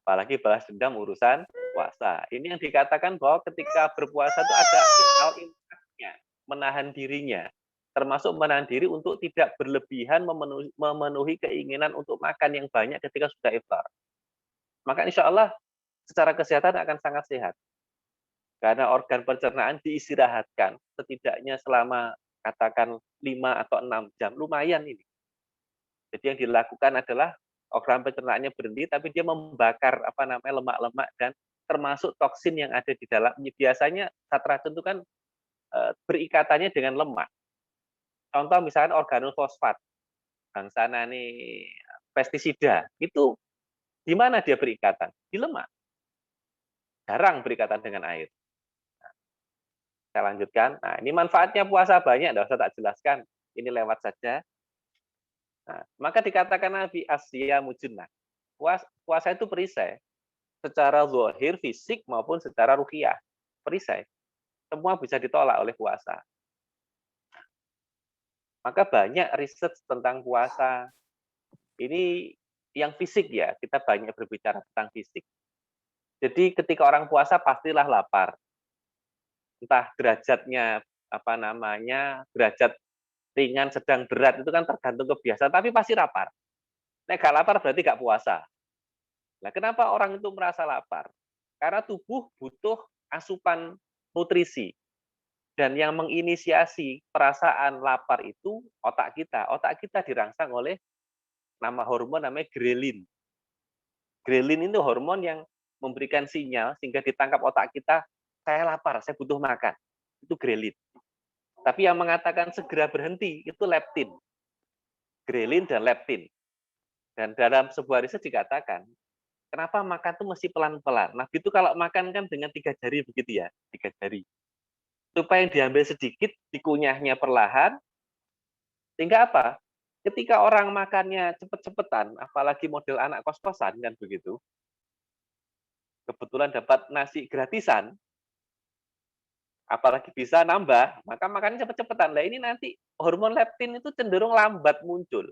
Speaker 1: Apalagi balas dendam urusan puasa. Ini yang dikatakan bahwa ketika berpuasa itu ada al-infaknya, menahan dirinya. Termasuk menahan diri untuk tidak berlebihan memenuhi keinginan untuk makan yang banyak ketika sudah iftar. Maka insya Allah secara kesehatan akan sangat sehat. Karena organ pencernaan diistirahatkan setidaknya selama katakan 5 atau 6 jam. Lumayan ini. Jadi yang dilakukan adalah organ pencernaannya berhenti, tapi dia membakar lemak-lemak dan termasuk toksin yang ada di dalam. Biasanya zat racun itu kan berikatannya dengan lemak. Contoh misalnya organofosfat, bangsana nih pestisida, itu di mana dia berikatan? Di lemak. Jarang berikatan dengan air. Nah, saya lanjutkan. Nah, ini manfaatnya puasa banyak, tidak usah tak jelaskan. Ini lewat saja. Nah, maka dikatakan Nabi Asyamu junnah. Puasa itu perisai. Secara zahir, fisik, maupun secara ruhiyah. Perisai. Semua bisa ditolak oleh puasa. Maka banyak riset tentang puasa. Ini yang fisik ya, kita banyak berbicara tentang fisik. Jadi ketika orang puasa pastilah lapar. Entah derajatnya derajat ringan, sedang, berat itu kan tergantung kebiasaan, tapi pasti lapar. Nek gak lapar berarti gak puasa. Nah, kenapa orang itu merasa lapar? Karena tubuh butuh asupan nutrisi. Dan yang menginisiasi perasaan lapar itu otak kita. Otak kita dirangsang oleh nama hormon namanya grelin. Grelin itu hormon yang memberikan sinyal sehingga ditangkap otak kita, saya lapar, saya butuh makan. Itu grelin. Tapi yang mengatakan segera berhenti itu leptin. Grelin dan leptin. Dan dalam sebuah riset dikatakan, kenapa makan itu mesti pelan-pelan. Nabi itu kalau makan kan dengan 3 jari begitu ya, 3 jari. Supaya yang diambil sedikit, dikunyahnya perlahan, sehingga apa? Ketika orang makannya cepet-cepetan, apalagi model anak kos-kosan kan begitu, kebetulan dapat nasi gratisan, apalagi bisa nambah, maka makannya cepet-cepetan. Nah ini nanti hormon leptin itu cenderung lambat muncul.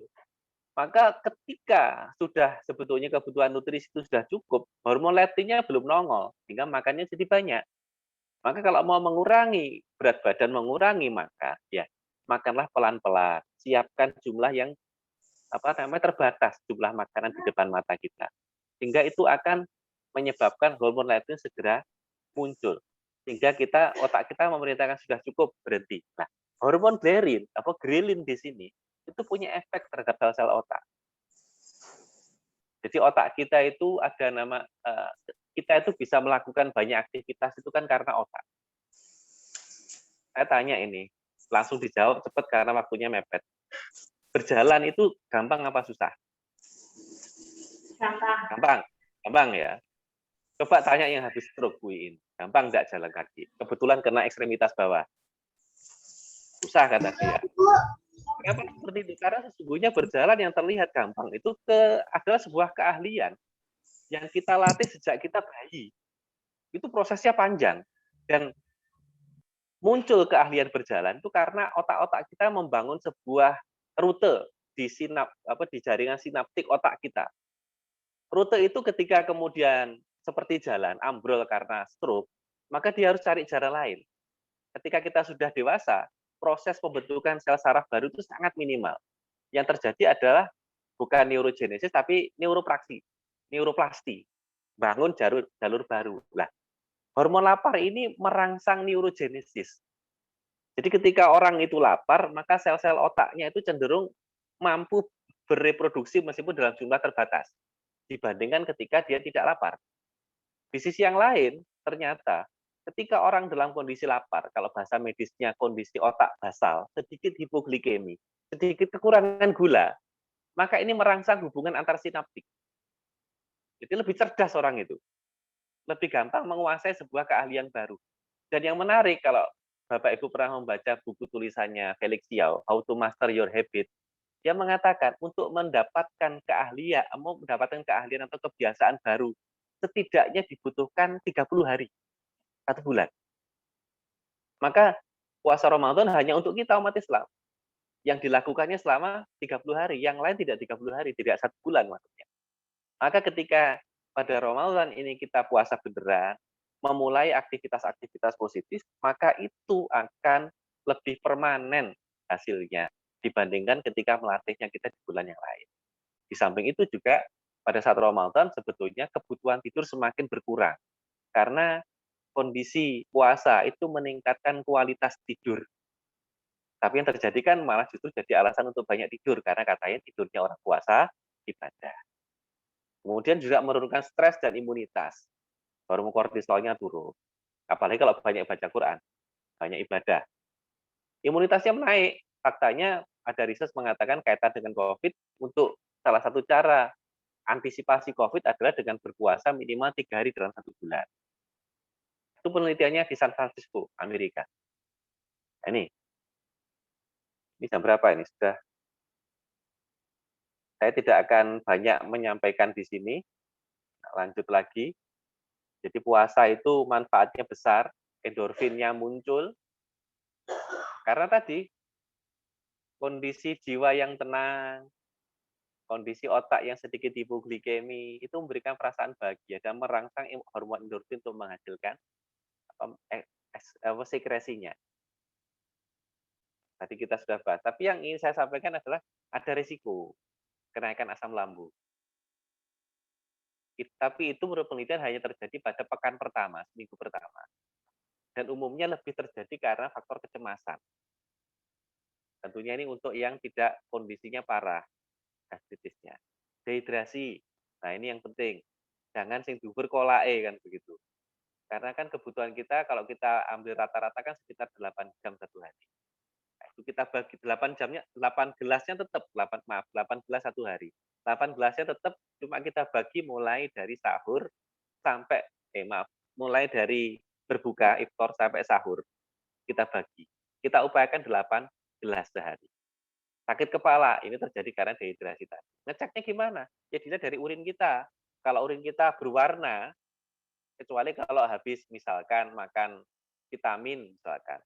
Speaker 1: Maka ketika sudah sebetulnya kebutuhan nutrisi itu sudah cukup, hormon leptinnya belum nongol, sehingga makannya jadi banyak. Maka kalau mau mengurangi berat badan, mengurangi makan, ya makanlah pelan-pelan. Siapkan jumlah yang terbatas jumlah makanan di depan mata kita. Sehingga itu akan menyebabkan hormon leptin segera muncul. Sehingga otak kita memerintahkan sudah cukup, berhenti. Nah, hormon grelin di sini itu punya efek terhadap sel-sel otak. Jadi otak kita itu ada kita itu bisa melakukan banyak aktivitas itu kan karena otak. Saya tanya ini, langsung dijawab cepat karena waktunya mepet. Berjalan itu gampang apa susah? Gampang ya. Coba tanya yang habis stroke, Bu Iin. Gampang nggak jalan kaki? Kebetulan kena ekstremitas bawah. Susah kata dia. Kenapa seperti itu? Karena sesungguhnya berjalan yang terlihat gampang itu adalah sebuah keahlian yang kita latih sejak kita bayi. Itu prosesnya panjang. Dan muncul keahlian berjalan itu karena otak-otak kita membangun sebuah rute di jaringan sinaptik otak kita. Rute itu ketika kemudian seperti jalan ambrol karena stroke, maka dia harus cari jalan lain. Ketika kita sudah dewasa, proses pembentukan sel saraf baru itu sangat minimal. Yang terjadi adalah bukan neurogenesis tapi neuroplasti. Bangun jalur baru. Nah, hormon lapar ini merangsang neurogenesis. Jadi ketika orang itu lapar, maka sel-sel otaknya itu cenderung mampu bereproduksi meskipun dalam jumlah terbatas dibandingkan ketika dia tidak lapar. Di sisi yang lain, ternyata ketika orang dalam kondisi lapar, kalau bahasa medisnya kondisi otak basal, sedikit hipoglikemi, sedikit kekurangan gula, maka ini merangsang hubungan antar sinaptik. Jadi lebih cerdas orang itu. Lebih gampang menguasai sebuah keahlian baru. Dan yang menarik kalau Bapak Ibu pernah membaca buku tulisannya Felix Yao, How to Master Your Habit, dia mengatakan untuk mendapatkan keahlian atau kebiasaan baru, setidaknya dibutuhkan 30 hari, 1 bulan. Maka puasa Ramadan hanya untuk kita umat Islam. Yang dilakukannya selama 30 hari, yang lain tidak 30 hari, tidak 1 bulan maksudnya. Maka ketika pada Ramadan ini kita puasa beneran, memulai aktivitas-aktivitas positif, maka itu akan lebih permanen hasilnya dibandingkan ketika melatihnya kita di bulan yang lain. Di samping itu juga pada saat Ramadan sebetulnya kebutuhan tidur semakin berkurang karena kondisi puasa itu meningkatkan kualitas tidur. Tapi yang terjadi kan malah justru jadi alasan untuk banyak tidur karena katanya tidurnya orang puasa ibadah. Kemudian juga menurunkan stres dan imunitas. Hormon kortisolnya turun. Apalagi kalau banyak baca Quran, banyak ibadah. Imunitasnya menaik. Faktanya ada riset mengatakan kaitan dengan COVID, untuk salah satu cara antisipasi COVID adalah dengan berpuasa minimal 3 hari dalam 1 bulan. Itu penelitiannya di San Francisco, Amerika. Ini jam berapa ini? Saya tidak akan banyak menyampaikan di sini. Lanjut lagi. Jadi puasa itu manfaatnya besar, endorfinnya muncul. Karena tadi kondisi jiwa yang tenang, kondisi otak yang sedikit hipoglikemi itu memberikan perasaan bahagia dan merangsang hormon endorfin untuk menghasilkan sekresinya. Tadi kita sudah bahas. Tapi yang ingin saya sampaikan adalah ada risiko kenaikan asam lambung. Tapi itu menurut penelitian hanya terjadi pada pekan pertama, seminggu pertama. Dan umumnya lebih terjadi karena faktor kecemasan. Tentunya ini untuk yang tidak kondisinya parah, gastritisnya. Dehidrasi, nah ini yang penting. Jangan sing dukur kolae kan begitu. Karena kan kebutuhan kita kalau kita ambil rata-rata kan sekitar 8 jam satu hari. Nah, itu kita bagi 8 jamnya, 8 gelasnya tetap 8 gelas satu hari. 8 gelasnya tetap cuma kita bagi mulai dari sahur sampai mulai dari berbuka iftar sampai sahur. Kita bagi. Kita upayakan 8 gelas sehari. Sakit kepala, ini terjadi karena dehidrasi tadi. Ngeceknya gimana? Ya dilihat dari urin kita. Kalau urin kita berwarna, kecuali kalau habis misalkan makan vitamin misalkan,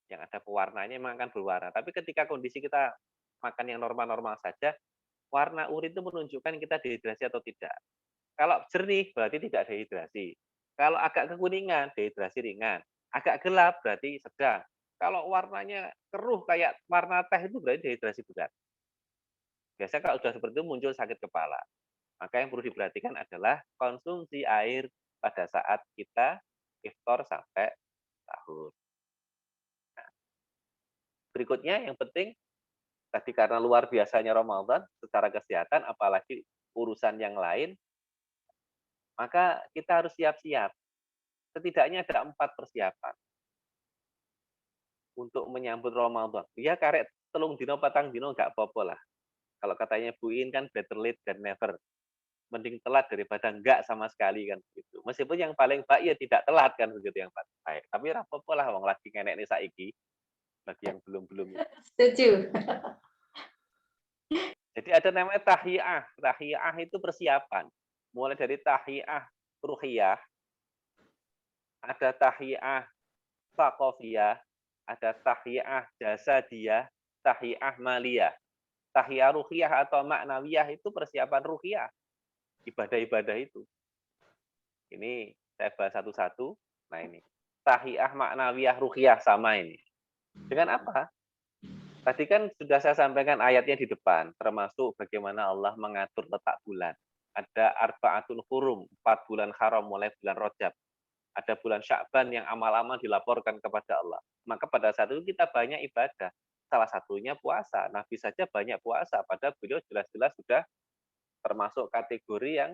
Speaker 1: yang ada pewarnanya memang akan berwarna. Tapi ketika kondisi kita makan yang normal-normal saja, warna urin itu menunjukkan kita dehidrasi atau tidak. Kalau jernih berarti tidak dehidrasi. Kalau agak kekuningan, dehidrasi ringan. Agak gelap berarti sedang. Kalau warnanya keruh kayak warna teh itu berarti dehidrasi berat. Biasanya kalau sudah seperti itu muncul sakit kepala. Maka yang perlu diperhatikan adalah konsumsi air pada saat kita iftar sampai sahur. Nah, berikutnya yang penting, tadi karena luar biasanya Ramadan secara kesehatan, apalagi urusan yang lain, maka kita harus siap-siap. Setidaknya ada 4 persiapan untuk menyambut Ramadan. Ya karek telung dino patang dino nggak apa-apa lah. Kalau katanya Bu In kan better late than never. Mending telat daripada enggak sama sekali kan begitu. Meskipun yang paling baik ya tidak telat kan begitu yang paling baik. Tapi apa-apa lah wong lagi ngenek nih saiki bagi yang belum-belum.
Speaker 8: Setuju.
Speaker 1: Jadi ada namanya tahiyah. Tahiyah itu persiapan. Mulai dari tahiyah ruhiyah, ada tahiyah saqafiyah, ada tahiyah jasadiyah, tahiyah maliyah. Tahiyah ruhiyah atau maknawiyah itu persiapan ruhiyah. Ibadah-ibadah itu. Ini saya bahas satu-satu. Nah ini. Tahiyah maknawiyah ruhiyah sama ini. Dengan apa? Tadi kan sudah saya sampaikan ayatnya di depan, termasuk bagaimana Allah mengatur letak bulan. Ada arba'atul hurum, 4 bulan haram mulai bulan Rajab. Ada bulan Sya'ban yang amal-amal dilaporkan kepada Allah. Maka pada saat itu kita banyak ibadah. Salah satunya puasa. Nabi saja banyak puasa, padahal beliau jelas-jelas sudah termasuk kategori yang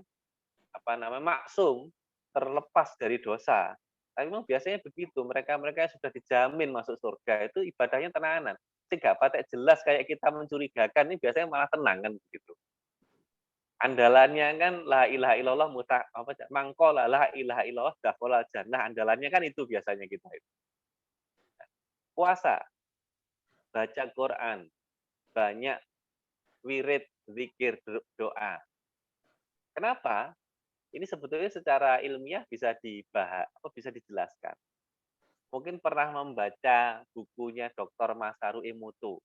Speaker 1: maksum, terlepas dari dosa. Tapi memang biasanya begitu, mereka-mereka yang sudah dijamin masuk surga itu ibadahnya tenanan. Sehingga patek jelas kayak kita mencurigakan ini biasanya malah tenang kan begitu. Andalannya kan la ilaha illallah mangkola la ilaha illallah dakhala jannah. Andalannya kan itu biasanya kita itu. Puasa, baca Quran, banyak wirid, zikir, doa. Kenapa? Ini sebetulnya secara ilmiah bisa dibahas atau bisa dijelaskan. Mungkin pernah membaca bukunya Dr. Masaru Emoto.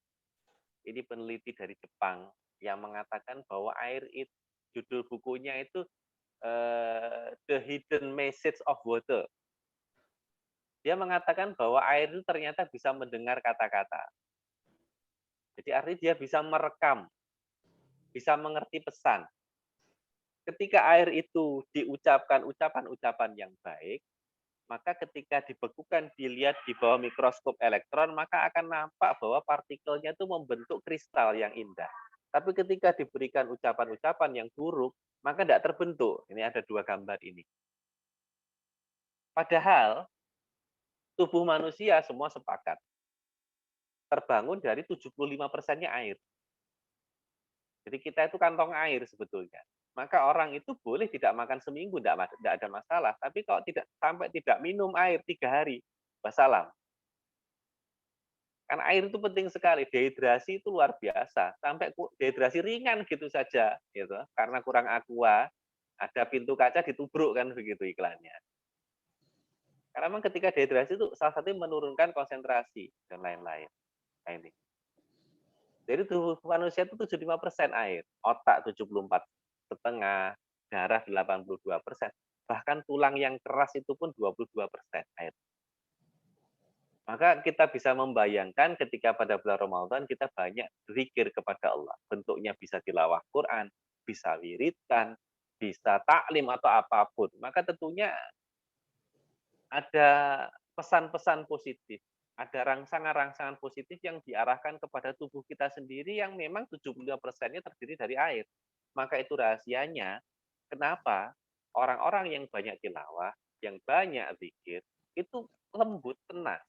Speaker 1: Ini peneliti dari Jepang yang mengatakan bahwa air itu, judul bukunya itu The Hidden Message of Water. Dia mengatakan bahwa air itu ternyata bisa mendengar kata-kata. Jadi artinya dia bisa merekam, bisa mengerti pesan. Ketika air itu diucapkan ucapan-ucapan yang baik, maka ketika dibekukan, dilihat di bawah mikroskop elektron, maka akan nampak bahwa partikelnya itu membentuk kristal yang indah. Tapi ketika diberikan ucapan-ucapan yang buruk, maka tidak terbentuk. Ini ada 2 gambar ini. Padahal, tubuh manusia semua sepakat. Terbangun dari 75%-nya air. Jadi kita itu kantong air sebetulnya. Maka orang itu boleh tidak makan seminggu, tidak ada masalah. Tapi kalau sampai tidak minum air 3 hari, wassalam. Karena air itu penting sekali. Dehidrasi itu luar biasa. Sampai dehidrasi ringan gitu saja. Gitu. Karena kurang aqua, ada pintu kaca ditubruk kan begitu iklannya. Karena memang ketika dehidrasi itu salah satu menurunkan konsentrasi dan lain-lain. Nah ini. Jadi tubuh manusia itu 75% air. Otak 74,5%, darah 82%, bahkan tulang yang keras itu pun 22% air. Maka kita bisa membayangkan ketika pada bulan Ramadan kita banyak zikir kepada Allah. Bentuknya bisa tilawah Quran, bisa wiridan, bisa taklim atau apapun. Maka tentunya ada pesan-pesan positif. Ada rangsangan-rangsangan positif yang diarahkan kepada tubuh kita sendiri yang memang 75%-nya terdiri dari air. Maka itu rahasianya kenapa orang-orang yang banyak tilawah, yang banyak zikir, itu lembut, tenang.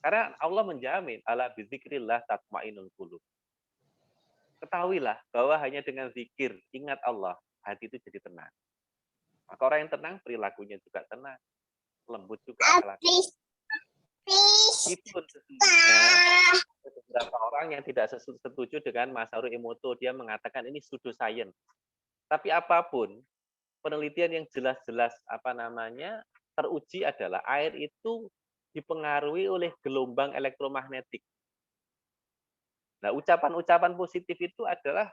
Speaker 1: Karena Allah menjamin, ala bizikrillah tatmainul qulub. Ketahuilah bahwa hanya dengan zikir, ingat Allah, hati itu jadi tenang. Maka orang yang tenang, perilakunya juga tenang. Lembut juga akhlaknya. Meskipun sesungguhnya beberapa orang yang tidak setuju dengan Masaru Emoto, dia mengatakan ini pseudoscience. Tapi apapun, penelitian yang jelas-jelas teruji adalah air itu dipengaruhi oleh gelombang elektromagnetik. Nah, ucapan-ucapan positif itu adalah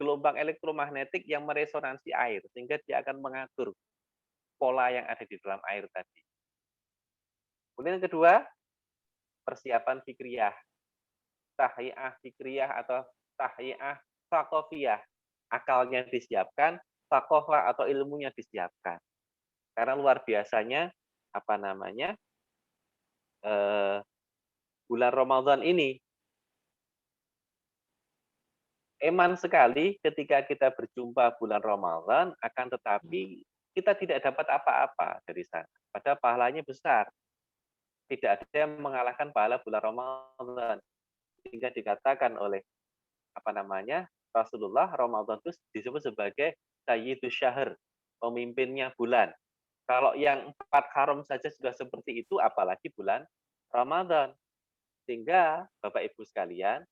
Speaker 1: gelombang elektromagnetik yang meresonansi air, sehingga dia akan mengatur pola yang ada di dalam air tadi. Kemudian yang kedua, persiapan fikriyah. Tahiyah fikriyah atau tahiyah sakofiyah. Akalnya disiapkan, sakofah atau ilmunya disiapkan. Karena luar biasanya, bulan Ramadan ini, eman sekali ketika kita berjumpa bulan Ramadan, akan tetapi kita tidak dapat apa-apa dari sana. Padahal pahalanya besar. Tidak ada yang mengalahkan pahala bulan Ramadan. Sehingga dikatakan oleh Rasulullah, Ramadan itu disebut sebagai Sayyidus Syahr, pemimpinnya bulan. Kalau yang 4 haram saja sudah seperti itu, apalagi bulan Ramadan. Sehingga Bapak Ibu sekalian,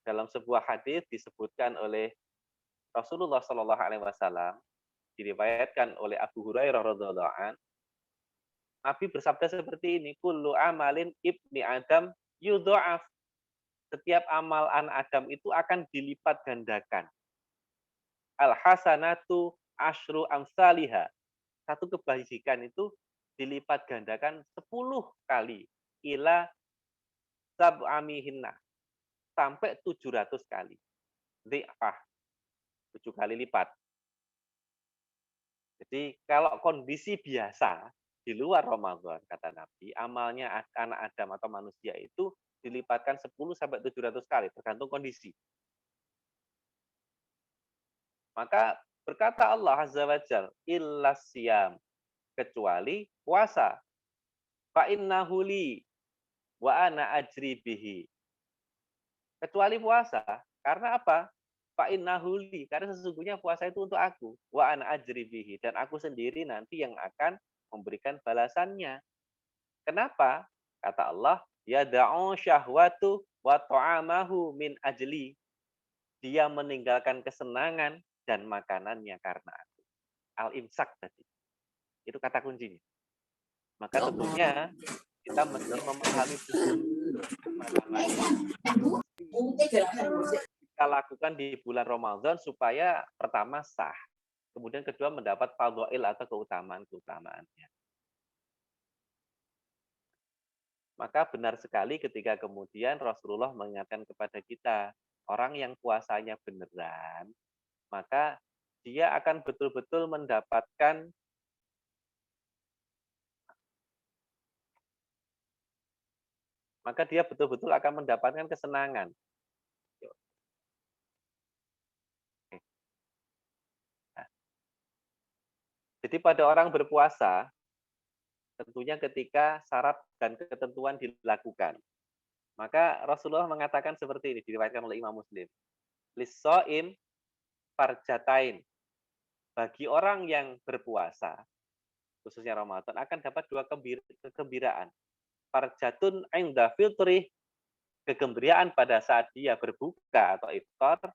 Speaker 1: dalam sebuah hadis disebutkan oleh Rasulullah SAW, diriwayatkan oleh Abu Hurairah radhiyallahu anhu, Nabi bersabda seperti ini, kullu amalin ibni Adam yudha'af. Setiap amal anak Adam itu akan dilipat gandakan. Al-hasanatu asyru amsalihha. Satu kebajikan itu dilipat gandakan 10 kali. Ila sab'amihinna. Sampai 700 kali. Dhi'fah. 7 kali lipat. Jadi kalau kondisi biasa, di luar Ramadan, kata Nabi, amalnya anak Adam atau manusia itu dilipatkan 10-700 kali, tergantung kondisi. Maka berkata Allah Azza wa Jalla, illas siyam, kecuali puasa. Fa innahu li wa ana ajri bihi. Kecuali puasa, karena apa? Fa innahu li, karena sesungguhnya puasa itu untuk aku. Wa ana ajri bihi, dan aku sendiri nanti yang akan memberikan balasannya. Kenapa? Kata Allah, yada'u syahwatu wa ta'amahu min ajli. Dia meninggalkan kesenangan dan makanannya karena aku. Al-imsak tadi. Itu kata kuncinya. Maka tentunya kita mesti memahami kita lakukan di bulan Ramadan supaya pertama sah. Kemudian kedua mendapat fadhail atau keutamaannya. Maka benar sekali ketika kemudian Rasulullah mengingatkan kepada kita, orang yang puasanya beneran, maka dia akan betul-betul mendapatkan akan mendapatkan kesenangan. Jadi pada orang berpuasa, tentunya ketika syarat dan ketentuan dilakukan. Maka Rasulullah mengatakan seperti ini, diriwayatkan oleh Imam Muslim. Lis-shaim farjatain. Bagi orang yang berpuasa, khususnya Ramadan, akan dapat 2 kegembiraan. Farjatun inda fitri, kegembiraan pada saat dia berbuka atau iftar,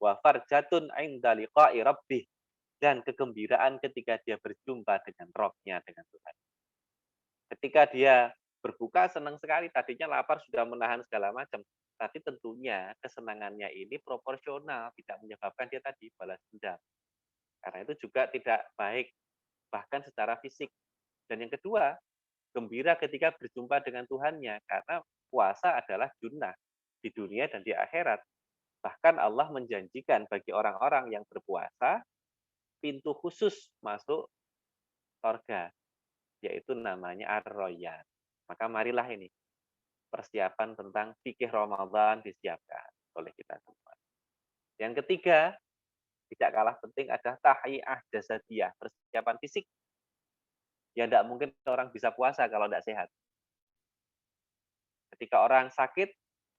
Speaker 1: wa farjatun inda liqa'i rabbih, dan kegembiraan ketika dia berjumpa dengan Rabb-nya, dengan Tuhan. Ketika dia berbuka senang sekali, tadinya lapar sudah menahan segala macam, tapi tentunya kesenangannya ini proporsional, tidak menyebabkan dia tadi balas dendam. Karena itu juga tidak baik, bahkan secara fisik. Dan yang kedua, gembira ketika berjumpa dengan Tuhannya, karena puasa adalah junnah di dunia dan di akhirat. Bahkan Allah menjanjikan bagi orang-orang yang berpuasa, pintu khusus masuk surga, yaitu namanya Ar-Royan. Maka marilah ini persiapan tentang fikih Ramadan disiapkan oleh kita semua. Yang ketiga, tidak kalah penting adalah tahiyah jasadiyah, persiapan fisik. Ya tidak mungkin orang bisa puasa kalau tidak sehat. Ketika orang sakit,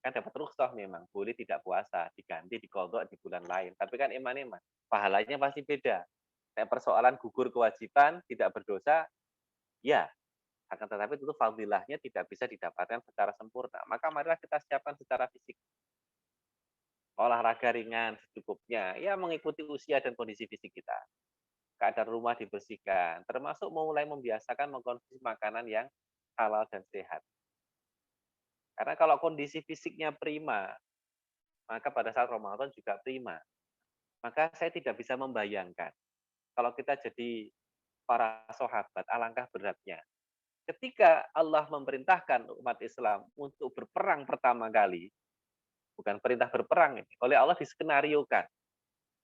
Speaker 1: kan dapat rukhsah memang, boleh tidak puasa, diganti, diqadha di bulan lain. Tapi kan iman-iman, pahalanya pasti beda. Kayak persoalan gugur kewajiban, tidak berdosa, ya. Akan tetapi tentu fadilahnya tidak bisa didapatkan secara sempurna. Maka marilah kita siapkan secara fisik. Olahraga ringan secukupnya, ya mengikuti usia dan kondisi fisik kita. Keadaan rumah dibersihkan, termasuk mulai membiasakan mengkonsumsi makanan yang halal dan sehat. Karena kalau kondisi fisiknya prima, maka pada saat Ramadan juga prima. Maka saya tidak bisa membayangkan, kalau kita jadi para sahabat, alangkah beratnya. Ketika Allah memerintahkan umat Islam untuk berperang pertama kali, bukan perintah berperang ini, oleh Allah diskenariokan.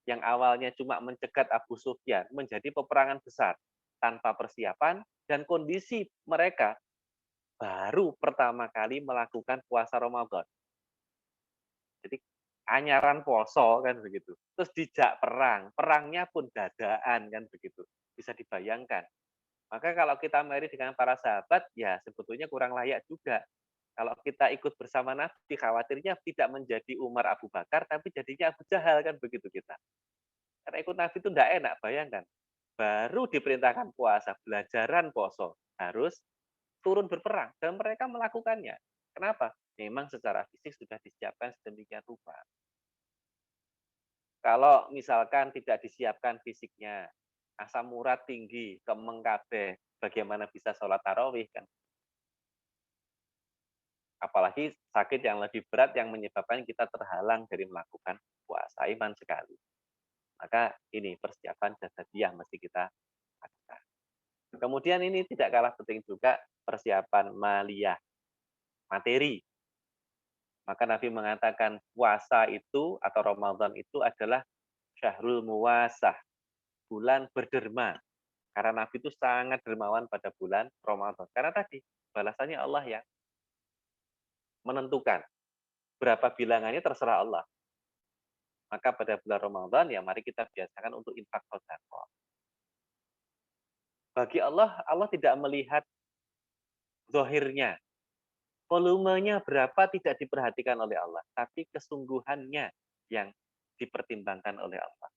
Speaker 1: Yang awalnya cuma mencegat Abu Sufyan menjadi peperangan besar tanpa persiapan, dan kondisi mereka baru pertama kali melakukan puasa Ramadan. Jadi anyaran poso kan begitu. Terus dijak perang, perangnya pun dadaan kan begitu. Bisa dibayangkan. Maka kalau kita mari dengan para sahabat, ya sebetulnya kurang layak juga. Kalau kita ikut bersama Nabi, khawatirnya tidak menjadi Umar Abu Bakar, tapi jadinya Abu Jahal kan begitu kita. Karena ikut Nabi itu tidak enak, bayangkan. Baru diperintahkan puasa, belajaran poso, harus turun berperang. Dan mereka melakukannya. Kenapa? Memang secara fisik sudah disiapkan sedemikian rupa. Kalau misalkan tidak disiapkan fisiknya, asam urat tinggi, kemeng kabeh, bagaimana bisa sholat tarawih kan? Apalagi sakit yang lebih berat yang menyebabkan kita terhalang dari melakukan puasa, iman sekali. Maka ini persiapan jasadiah mesti kita lakukan. Kemudian ini tidak kalah penting juga persiapan maliyah, materi. Maka Nabi mengatakan puasa itu atau Ramadan itu adalah syahrul muwasah, bulan berderma. Karena Nabi itu sangat dermawan pada bulan Ramadan. Karena tadi balasannya Allah yang menentukan. Berapa bilangannya terserah Allah. Maka pada bulan Ramadan ya mari kita biasakan untuk infak sedekah. Bagi Allah, Allah tidak melihat zahirnya. Volumenya berapa tidak diperhatikan oleh Allah, tapi kesungguhannya yang dipertimbangkan oleh Allah.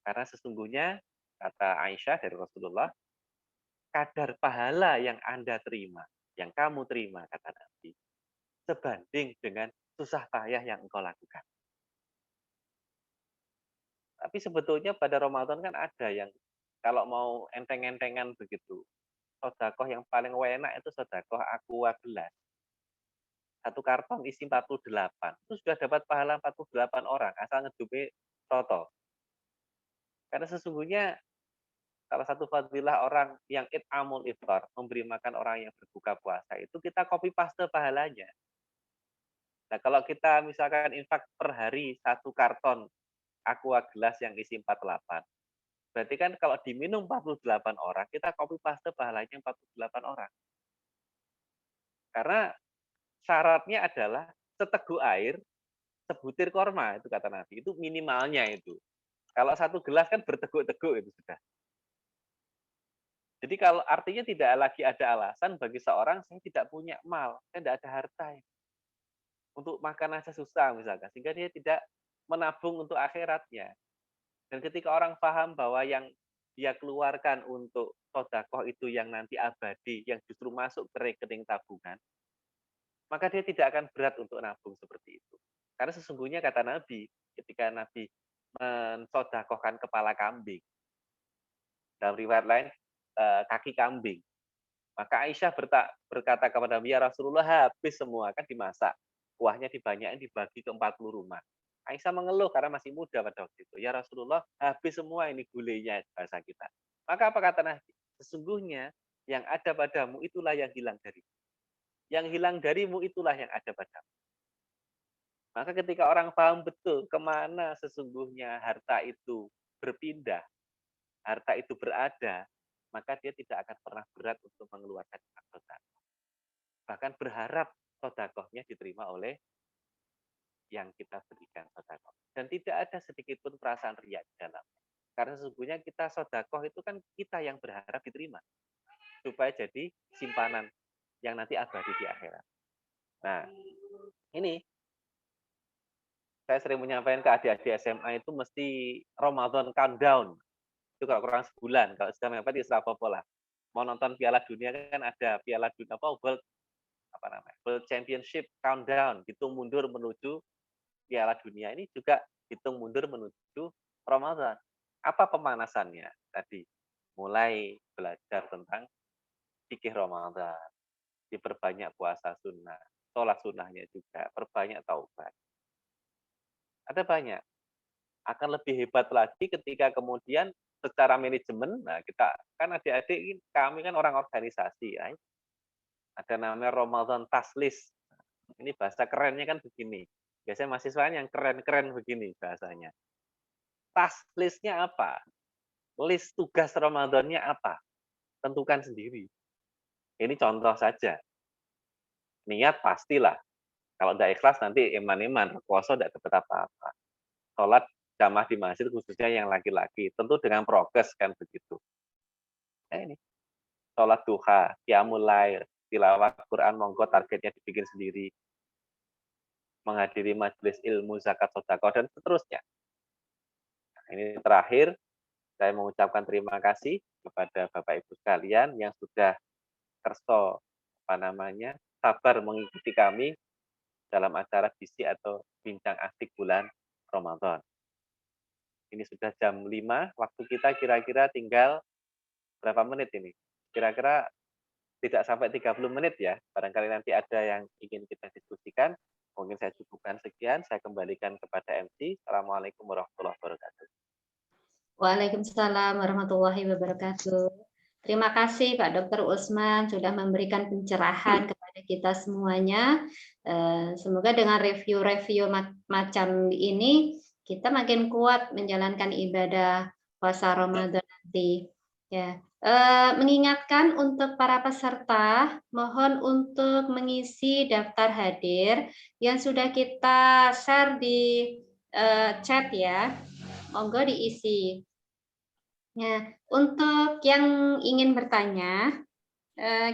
Speaker 1: Karena sesungguhnya kata Aisyah dari Rasulullah, kadar pahala yang Anda terima, yang kamu terima kata Nabi, sebanding dengan susah payah yang engkau lakukan. Tapi sebetulnya pada Ramadan kan ada yang kalau mau enteng-entengan begitu, sedekah yang paling enak itu sedekah aqua gelas. Satu karton isi 48. Itu sudah dapat pahala 48 orang asal ngedume toto. Karena sesungguhnya salah satu fadilah orang yang it'amul iftar, memberi makan orang yang berbuka puasa, itu kita copy paste pahalanya. Nah, kalau kita misalkan infak per hari satu karton aqua gelas yang isi 48. Berarti kan kalau diminum 48 orang, kita copy paste pahalanya 48 orang. Karena syaratnya adalah seteguk air, sebutir korma, itu kata Nabi. Itu minimalnya itu. Kalau satu gelas kan berteguk-teguk itu sudah. Jadi kalau artinya tidak lagi ada alasan bagi seorang, saya tidak punya mal, saya tidak ada harta. Untuk makan aja susah misalkan. Sehingga dia tidak menabung untuk akhiratnya. Dan ketika orang paham bahwa yang dia keluarkan untuk sedekah itu yang nanti abadi, yang justru masuk ke rekening tabungan, maka dia tidak akan berat untuk nabung seperti itu. Karena sesungguhnya kata Nabi, ketika Nabi mensedekahkan kepala kambing, dalam riwayat lain kaki kambing, maka Aisyah berkata kepada Nabi, ya Rasulullah, habis semua, kan dimasak, kuahnya dibanyakin dibagi ke 40 rumah. Aisyah mengeluh karena masih muda pada waktu itu. Ya Rasulullah, habis semua ini gulenya bahasa kita. Maka apa kata Nabi? Sesungguhnya yang ada padamu itulah yang hilang darimu. Yang hilang darimu itulah yang ada padamu. Maka ketika orang paham betul kemana sesungguhnya harta itu berpindah, harta itu berada, maka dia tidak akan pernah berat untuk mengeluarkan harta. bahkan berharap sodakohnya diterima oleh yang kita berikan sodakoh. Dan tidak ada sedikit pun perasaan riya di dalam. Karena sesungguhnya kita sodakoh itu kan kita yang berharap diterima. Supaya jadi simpanan yang nanti abadi di akhirat. Nah, ini saya sering menyampaikan ke adik-adik SMA itu mesti Ramadan countdown. Itu kalau kurang sebulan, kalau sudah mepet ya apa lah. Mau nonton Piala Dunia kan ada Piala Dunia World Championship countdown, hitung mundur menuju Piala Dunia. Ini juga hitung mundur menuju Ramadan. Apa pemanasannya tadi? Mulai belajar tentang fikih Ramadan, diperbanyak puasa sunnah, sholat sunnahnya juga, perbanyak taubat. Ada banyak. Akan lebih hebat lagi ketika kemudian secara manajemen, nah kita kan adik-adik kami kan orang organisasi, ya. Ada namanya Ramadan Task List. Ini bahasa kerennya kan begini. Biasanya mahasiswanya yang keren-keren begini bahasanya. Task list-nya apa? List tugas Ramadannya apa? Tentukan sendiri. Ini contoh saja. Niat pastilah. Kalau tidak ikhlas nanti iman-iman, puasa tidak dapat apa-apa. Sholat jamaah di masjid khususnya yang laki-laki, tentu dengan prokes kan begitu. Nah ini, sholat duha, qiyamul lail, tilawah Quran, monggo targetnya dibikin sendiri. Menghadiri majelis ilmu, zakat, sedekah, dan seterusnya. Nah, ini terakhir, saya mengucapkan terima kasih kepada Bapak Ibu sekalian yang sudah sabar mengikuti kami dalam acara bisi atau bincang asik bulan Ramadan. Ini sudah jam 5, waktu kita kira-kira tinggal berapa menit ini? Kira-kira tidak sampai 30 menit ya. Barangkali nanti ada yang ingin kita diskusikan. Mungkin saya cukupkan sekian, saya kembalikan kepada MC. Assalamualaikum warahmatullahi wabarakatuh.
Speaker 8: Waalaikumsalam warahmatullahi wabarakatuh. Terima kasih Pak Dr. Usman sudah memberikan pencerahan kepada kita semuanya. Semoga dengan review-review macam ini kita makin kuat menjalankan ibadah puasa Ramadan nanti. Ya, mengingatkan untuk para peserta, mohon untuk mengisi daftar hadir yang sudah kita share di chat ya. Monggo diisi. Ya, untuk yang ingin bertanya,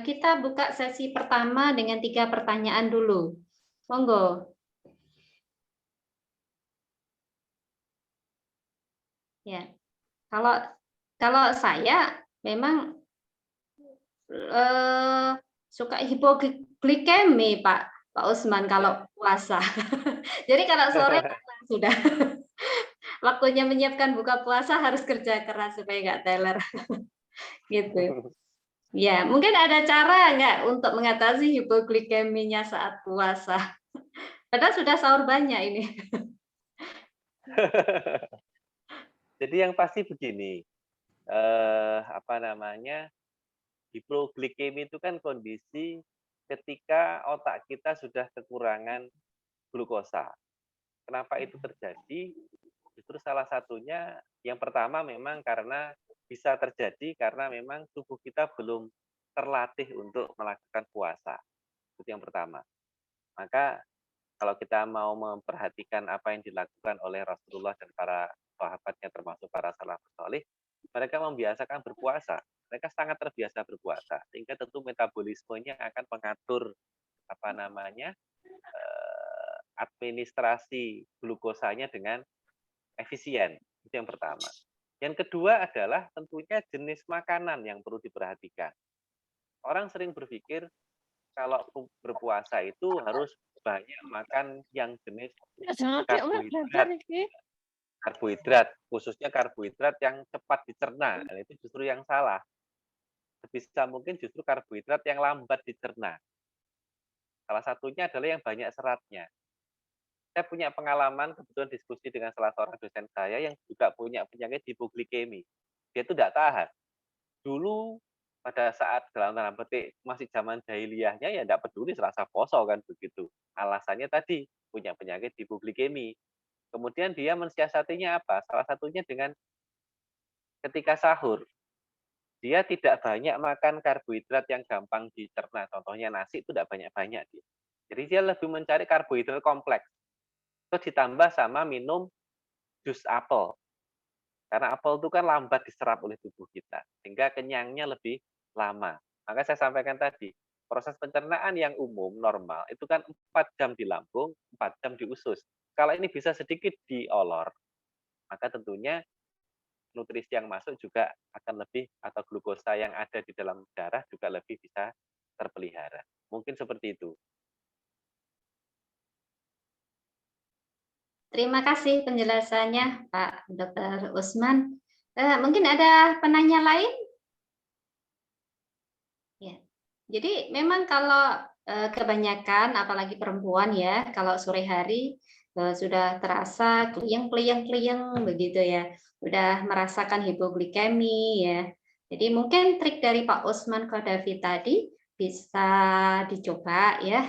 Speaker 8: kita buka sesi pertama dengan 3 pertanyaan dulu. Monggo. Ya, kalau saya memang suka hipoglikemi Pak Usman kalau puasa. Jadi kalau sore sudah waktunya menyiapkan buka puasa harus kerja keras supaya nggak teler. Gitu. Ya, mungkin ada cara nggak untuk mengatasi hipoglikeminya saat puasa? Padahal sudah sahur banyak ini.
Speaker 1: Jadi yang pasti begini, hipoglikemi itu kan kondisi ketika otak kita sudah kekurangan glukosa. Kenapa itu terjadi? Justru salah satunya yang pertama memang karena bisa terjadi karena memang tubuh kita belum terlatih untuk melakukan puasa. Itu yang pertama. Maka kalau kita mau memperhatikan apa yang dilakukan oleh Rasulullah dan para sahabatnya termasuk para salafus saleh, mereka membiasakan berpuasa. Mereka sangat terbiasa berpuasa sehingga tentu metabolismenya akan mengatur administrasi glukosanya dengan efisien. Itu yang pertama. Yang kedua adalah tentunya jenis makanan yang perlu diperhatikan. Orang sering berpikir kalau berpuasa itu harus banyak makan yang jenis karbohidrat, khususnya karbohidrat yang cepat dicerna. Dan itu justru yang salah. Sebisa mungkin justru karbohidrat yang lambat dicerna. Salah satunya adalah yang banyak seratnya. Saya punya pengalaman kebetulan diskusi dengan salah seorang dosen saya yang juga punya penyakit hipoglikemi. Dia itu tidak tahan. Dulu pada saat dalam tanda petik masih zaman jahiliyahnya ya tidak peduli selasa poso kan begitu. Alasannya tadi punya penyakit hipoglikemi. Kemudian dia mensiasatinya apa? Salah satunya dengan ketika sahur dia tidak banyak makan karbohidrat yang gampang dicerna. Contohnya nasi itu tidak banyak-banyak dia. Jadi dia lebih mencari karbohidrat kompleks. Terus ditambah sama minum jus apel. Karena apel itu kan lambat diserap oleh tubuh kita, sehingga kenyangnya lebih lama. Maka saya sampaikan tadi, proses pencernaan yang umum, normal, itu kan 4 jam di lambung, 4 jam di usus. Kalau ini bisa sedikit diolor, maka tentunya nutrisi yang masuk juga akan lebih, atau glukosa yang ada di dalam darah juga lebih bisa terpelihara. Mungkin seperti itu.
Speaker 8: Terima kasih penjelasannya Pak Dr. Usman. Mungkin ada penanya lain? Ya. Jadi memang kalau kebanyakan, apalagi perempuan ya, kalau sore hari sudah terasa kliyeng begitu ya, udah merasakan hipoglikemi ya. Jadi mungkin trik dari Pak Usman Qaddafi tadi bisa dicoba ya.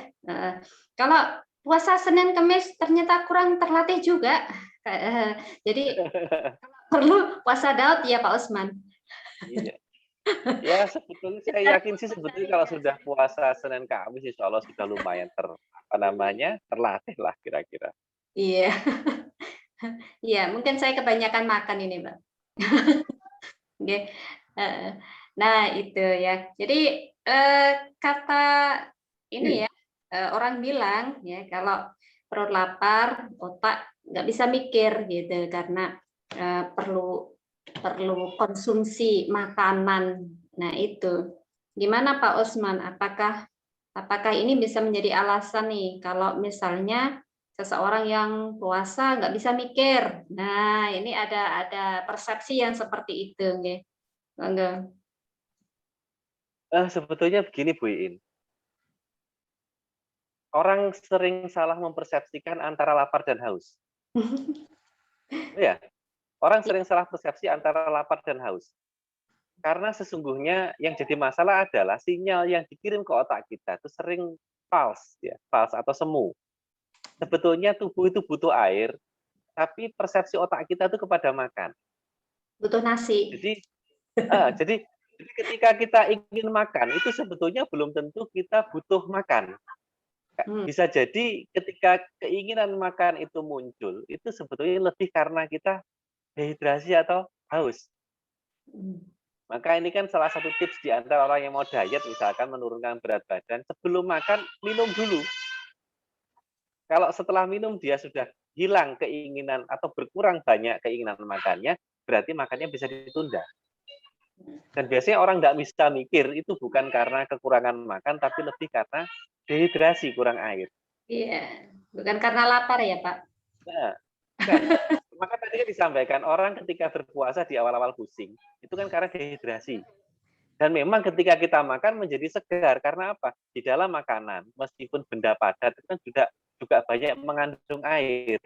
Speaker 8: Kalau puasa Senin Kamis ternyata kurang terlatih juga. Jadi perlu puasa Daud ya Pak Usman.
Speaker 1: Iya. Ya sebetulnya saya yakin sih sebetulnya kalau sudah puasa Senin Kamis insya Allah sudah lumayan terlatih lah kira-kira.
Speaker 8: Iya. Iya, mungkin saya kebanyakan makan ini, Mbak. Oke. Nah, itu ya. Jadi kata ini ya, orang bilang ya kalau perut lapar, otak nggak bisa mikir gitu karena perlu konsumsi makanan. Nah, itu. Gimana Pak Usman? Apakah ini bisa menjadi alasan nih kalau misalnya seseorang yang puasa nggak bisa mikir? Nah, ini ada persepsi yang seperti itu, nggih. Monggo.
Speaker 1: Sebetulnya begini Bu Iin. Orang sering salah mempersepsikan antara lapar dan haus. Ya, orang sering salah persepsi antara lapar dan haus. Karena sesungguhnya yang jadi masalah adalah sinyal yang dikirim ke otak kita itu sering false, ya, false atau semu. Sebetulnya tubuh itu butuh air, tapi persepsi otak kita itu kepada makan.
Speaker 8: Butuh nasi.
Speaker 1: Jadi ketika kita ingin makan, itu sebetulnya belum tentu kita butuh makan. Bisa jadi ketika keinginan makan itu muncul, itu sebetulnya lebih karena kita dehidrasi atau haus. Maka ini kan salah satu tips di antara orang yang mau diet, misalkan menurunkan berat badan, sebelum makan minum dulu. Kalau setelah minum dia sudah hilang keinginan atau berkurang banyak keinginan makannya, berarti makannya bisa ditunda. Dan biasanya orang nggak bisa mikir itu bukan karena kekurangan makan, tapi lebih karena dehidrasi, kurang air.
Speaker 8: Iya, bukan karena lapar ya Pak?
Speaker 1: Nah, bukan. Maka tadi kan disampaikan, orang ketika berpuasa di awal-awal pusing, itu kan karena dehidrasi. Dan memang ketika kita makan menjadi segar, karena apa? Di dalam makanan, meskipun benda padat, itu kan juga banyak mengandung air.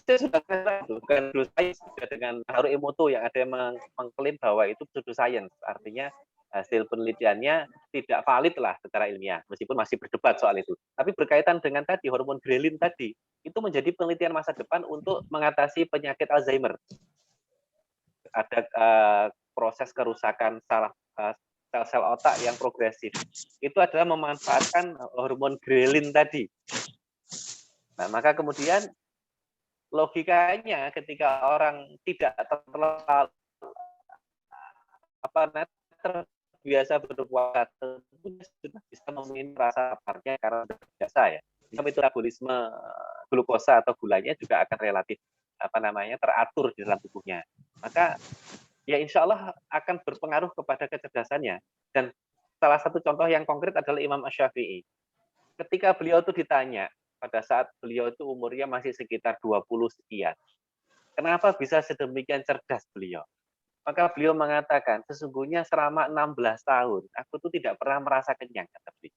Speaker 1: Saya sudah kata itu, bukan pseudo science, dengan Haru Emoto yang ada yang mengklaim bahwa itu pseudo science, artinya hasil penelitiannya tidak valid lah secara ilmiah, meskipun masih berdebat soal itu. Tapi berkaitan dengan tadi hormon grelin tadi, itu menjadi penelitian masa depan untuk mengatasi penyakit Alzheimer. Ada proses kerusakan sel-sel otak yang progresif. Itu adalah memanfaatkan hormon grelin tadi. Nah, maka kemudian logikanya ketika orang tidak terlalu terbiasa berpuasa, tentu sudah bisa memenuhi rasa laparnya karena terbiasa ya. Metabolisme glukosa atau gulanya juga akan relatif teratur di dalam tubuhnya. Maka ya insya Allah akan berpengaruh kepada kecerdasannya. Dan salah satu contoh yang konkret adalah Imam Asy-Syafi'i. Ketika beliau itu ditanya pada saat beliau itu umurnya masih sekitar 20 sekian. Kenapa bisa sedemikian cerdas beliau? Maka beliau mengatakan, sesungguhnya selama 16 tahun, aku tuh tidak pernah merasa kenyang. Kata beliau.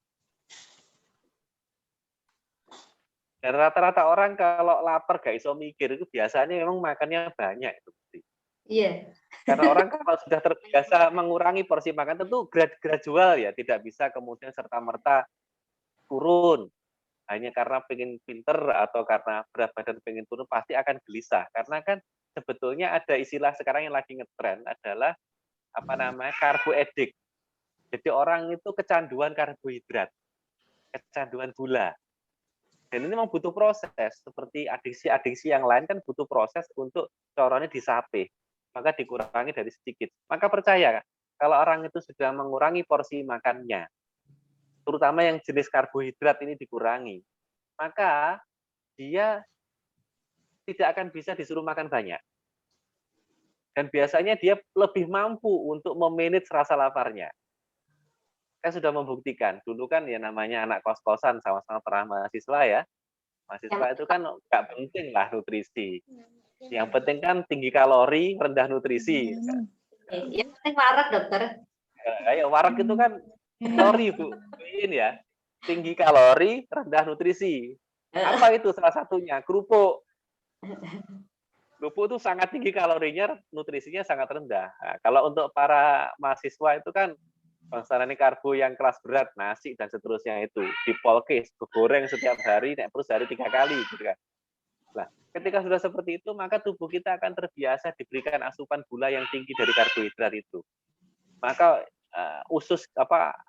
Speaker 1: Dan rata-rata orang kalau lapar gak iso mikir, itu biasanya memang makannya banyak.
Speaker 8: Iya.
Speaker 1: Karena orang kalau sudah terbiasa mengurangi porsi makan, tentu gradual ya, tidak bisa kemudian serta-merta turun. hanya karena pengen pinter atau karena berat badan pengen turun, pasti akan gelisah. Karena kan sebetulnya ada istilah sekarang yang lagi ngetren adalah apa namanya, karbo edik. Jadi orang itu kecanduan karbohidrat, kecanduan gula. Dan ini memang butuh proses, seperti adiksi-adiksi yang lain kan butuh proses untuk corona disape, maka dikurangi dari sedikit. Maka percaya, kalau orang itu sudah mengurangi porsi makannya, terutama yang jenis karbohidrat ini dikurangi, maka dia tidak akan bisa disuruh makan banyak. Dan biasanya dia lebih mampu untuk memanage rasa laparnya. Saya sudah membuktikan, dulu kan ya namanya anak kos-kosan, sama-sama pernah mahasiswa ya. Mahasiswa itu kan nggak penting lah nutrisi. Yang penting kan tinggi kalori, rendah nutrisi.
Speaker 8: Yang penting warak, dokter.
Speaker 1: Kayak warak itu kan kalori, Bu. Ini ya. Tinggi kalori, rendah nutrisi. Apa itu salah satunya? Kerupuk. Kerupuk itu sangat tinggi kalorinya, nutrisinya sangat rendah. Nah, kalau untuk para mahasiswa itu kan bangsa ini karbo yang kelas berat, nasi dan seterusnya itu dipolkes, goreng setiap hari, naik terus hari 3 kali, gitu kan. Nah, ketika sudah seperti itu, maka tubuh kita akan terbiasa diberikan asupan gula yang tinggi dari karbohidrat itu. Maka usus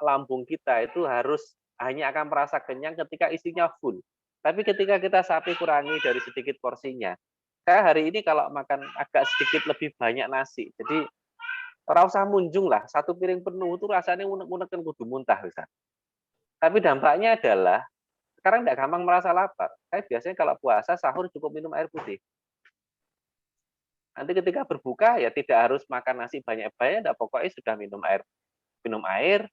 Speaker 1: lambung kita itu harus hanya akan merasa kenyang ketika isinya full. Tapi ketika kita sapi kurangi dari sedikit porsinya, saya hari ini kalau makan agak sedikit lebih banyak nasi, jadi ora usah munjung lah, 1 piring penuh itu rasanya unek-unek kan kudu muntah bisa. Tapi dampaknya adalah sekarang tidak gampang merasa lapar. Saya biasanya kalau puasa sahur cukup minum air putih. Nanti ketika berbuka ya tidak harus makan nasi banyak-banyak, pokoknya sudah minum air,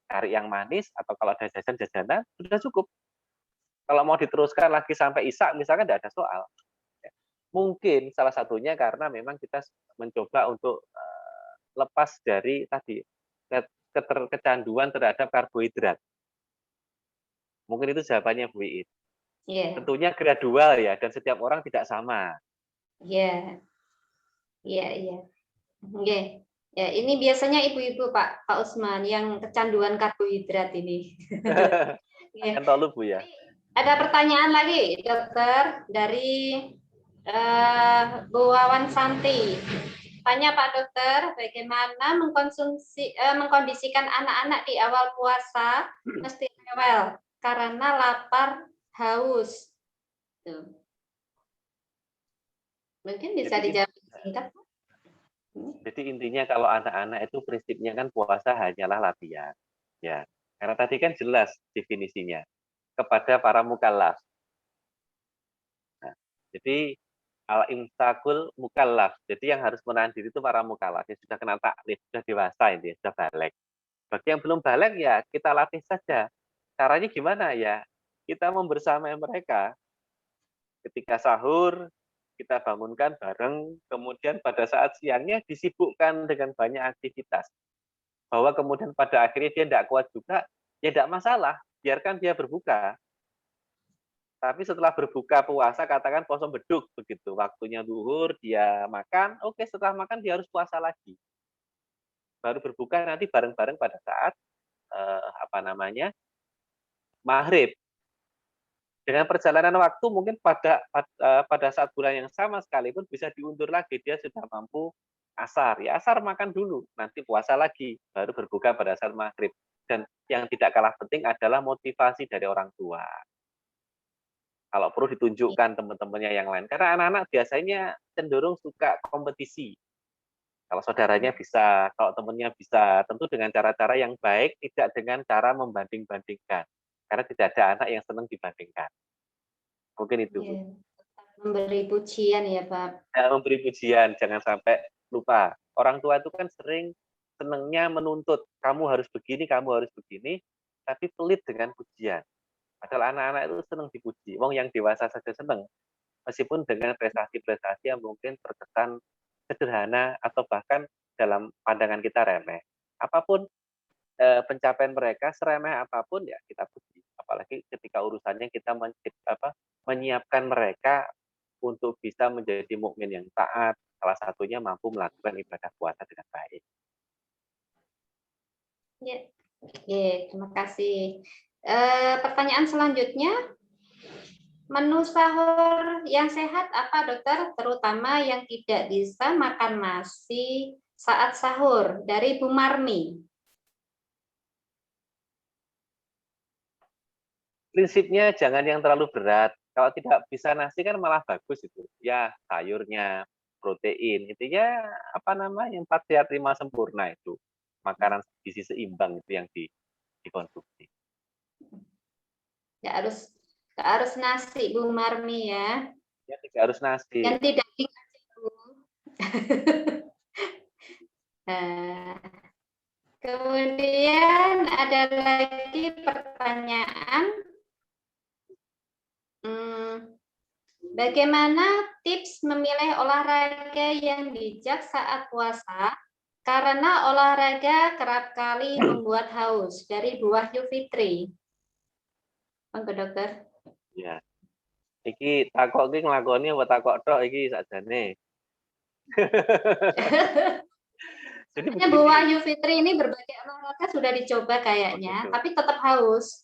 Speaker 1: cari yang manis atau kalau ada jajan-jajanan sudah cukup. Kalau mau diteruskan lagi sampai isya misalkan tidak ada soal. Mungkin salah satunya karena memang kita mencoba untuk lepas dari tadi kecanduan terhadap karbohidrat. Mungkin itu jawabannya Bu Iin.
Speaker 8: Iya.
Speaker 1: Tentunya gradual ya, dan setiap orang tidak sama.
Speaker 8: Iya. Iya. Oke. Ya, ini biasanya ibu-ibu Pak Usman yang kecanduan karbohidrat ini.
Speaker 1: Kan tahu Bu ya.
Speaker 8: Ada pertanyaan lagi, dokter, dari Bu Wawan Santi. Tanya Pak Dokter, bagaimana mengkondisikan anak-anak di awal puasa mesti rewel karena lapar, haus. Tuh. Mungkin bisa dijawab singkat.
Speaker 1: Jadi intinya kalau anak-anak itu prinsipnya kan puasa hanyalah latihan. Ya, karena tadi kan jelas definisinya kepada para mukallaf. Nah, jadi al-imsakul mukallaf. Jadi yang harus menahan diri itu para mukallaf yang sudah kenal taklif, sudah dewasa ini, sudah balik. Bagi yang belum balik ya kita latih saja. Caranya gimana ya? Kita membersamai mereka. Ketika sahur kita bangunkan bareng, kemudian pada saat siangnya disibukkan dengan banyak aktivitas. Bahwa kemudian pada akhirnya dia tidak kuat juga, ya tidak masalah, biarkan dia berbuka. Tapi setelah berbuka puasa, katakan poso beduk begitu. Waktunya zuhur, dia makan, oke setelah makan dia harus puasa lagi. Baru berbuka nanti bareng-bareng pada saat maghrib. Dengan perjalanan waktu mungkin pada saat bulan yang sama sekalipun bisa diundur lagi, dia sudah mampu asar. Ya asar makan dulu, nanti puasa lagi, baru berbuka pada saat maghrib. Dan yang tidak kalah penting adalah motivasi dari orang tua. Kalau perlu ditunjukkan teman-temannya yang lain. Karena anak-anak biasanya cenderung suka kompetisi. Kalau saudaranya bisa, kalau temannya bisa, tentu dengan cara-cara yang baik, tidak dengan cara membanding-bandingkan. Karena tidak ada anak yang senang dibandingkan. Mungkin itu.
Speaker 8: Ya, memberi pujian ya Pak.
Speaker 1: Ya, memberi pujian, jangan sampai lupa. Orang tua itu kan sering senangnya menuntut, kamu harus begini, tapi pelit dengan pujian. Padahal anak-anak itu senang dipuji. Wong yang dewasa saja senang. Meskipun dengan prestasi-prestasi yang mungkin terkesan sederhana atau bahkan dalam pandangan kita remeh. Apapun pencapaian mereka, seremeh apapun ya kita puji. Apalagi ketika urusannya kita menyiapkan mereka untuk bisa menjadi mukmin yang taat. Salah satunya mampu melakukan ibadah puasa dengan baik.
Speaker 8: Ya, terima kasih. Pertanyaan selanjutnya, Menu sahur yang sehat apa, dokter? Terutama yang tidak bisa makan nasi saat sahur, dari Bu Marmi.
Speaker 1: Prinsipnya jangan yang terlalu berat. Kalau tidak bisa nasi kan malah bagus itu. Ya, sayurnya, protein. Intinya apa namanya? 4 sehat 5 sempurna itu. Makanan gizi seimbang itu yang dikonsumsi.
Speaker 8: Nggak harus nasi, Bu Marmi ya.
Speaker 1: Ya, tidak harus nasi.
Speaker 8: Ganti daging nasi, Bu. Nah, kemudian ada lagi pertanyaan. Bagaimana tips memilih olahraga yang bijak saat puasa? Karena olahraga kerap kali membuat haus, dari Bu Wahyu Fitri. Monggo, dokter.
Speaker 1: Ya. Iki takok iki nglakoni apa takok tok iki sakjane. Jadi
Speaker 8: Sebenarnya Bu Wahyu Fitri ini berbagai olahraga sudah dicoba kayaknya, tapi tetap haus.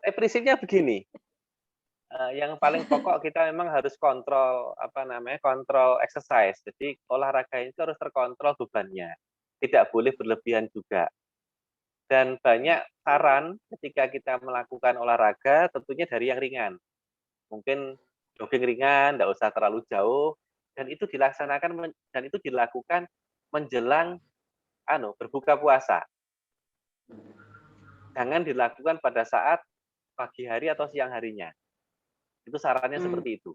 Speaker 1: Prinsipnya begini. Yang paling pokok kita memang harus kontrol kontrol exercise. Jadi olahraga itu harus terkontrol bebannya. Tidak boleh berlebihan juga. Dan banyak saran ketika kita melakukan olahraga tentunya dari yang ringan. Mungkin jogging ringan, tidak usah terlalu jauh, dan itu dilakukan menjelang berbuka puasa. Jangan dilakukan pada saat pagi hari atau siang harinya. Itu sarannya seperti itu.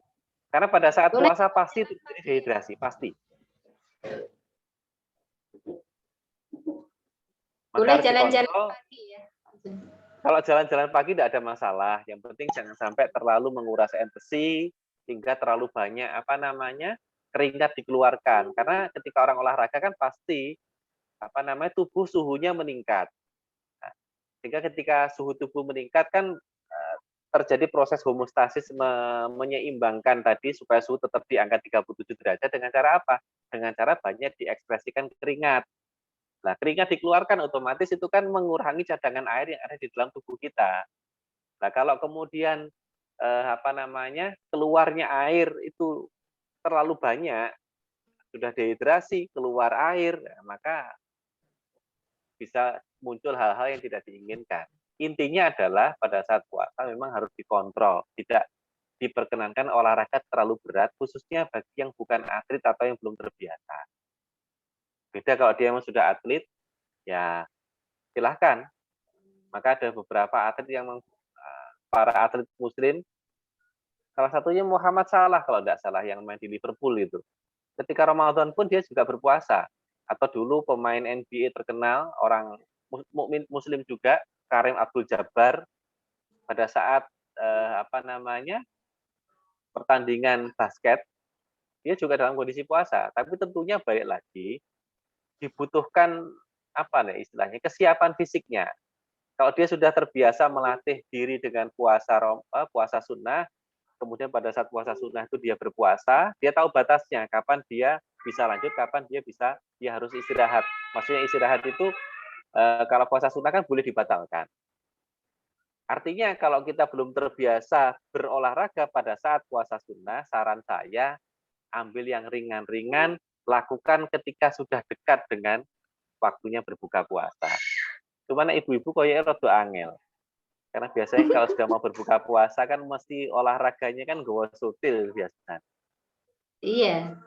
Speaker 1: Karena pada saat puasa pasti terjadi dehidrasi, pasti.
Speaker 8: Boleh jalan-jalan pagi ya.
Speaker 1: Kalau jalan-jalan pagi tidak ada masalah. Yang penting jangan sampai terlalu menguras air besi hingga terlalu banyak keringat dikeluarkan. Karena ketika orang olahraga kan pasti tubuh suhunya meningkat. Nah, sehingga ketika suhu tubuh meningkat kan terjadi proses homeostasis menyeimbangkan tadi supaya suhu tetap di angka 37 derajat dengan cara apa? Dengan cara banyak diekspresikan keringat. Nah, keringat dikeluarkan otomatis itu kan mengurangi cadangan air yang ada di dalam tubuh kita. Nah, kalau kemudian keluarnya air itu terlalu banyak, sudah dehidrasi, keluar air, maka bisa muncul hal-hal yang tidak diinginkan. Intinya adalah pada saat puasa memang harus dikontrol, tidak diperkenankan olahraga terlalu berat, khususnya bagi yang bukan atlet atau yang belum terbiasa. Beda kalau dia memang sudah atlet, ya silahkan. Maka ada beberapa atlet yang para atlet muslim, salah satunya Muhammad Salah kalau tidak salah yang main di Liverpool itu. Ketika Ramadan pun dia juga berpuasa. Atau dulu pemain NBA terkenal, orang mukmin muslim juga, Kareem Abdul-Jabbar, pada saat pertandingan basket, dia juga dalam kondisi puasa. Tapi tentunya balik lagi, dibutuhkan istilahnya kesiapan fisiknya. Kalau dia sudah terbiasa melatih diri dengan puasa sunnah, kemudian pada saat puasa sunnah itu dia berpuasa, dia tahu batasnya, kapan dia bisa lanjut, kapan dia harus istirahat. Maksudnya istirahat itu kalau puasa sunnah kan boleh dibatalkan. Artinya kalau kita belum terbiasa berolahraga pada saat puasa sunnah, saran saya ambil yang ringan-ringan, lakukan ketika sudah dekat dengan waktunya berbuka puasa. Cuman ibu-ibu koyoknya rada angel. Karena biasanya kalau sudah mau berbuka puasa kan mesti olahraganya kan gawa sutil biasanya.
Speaker 8: Iya.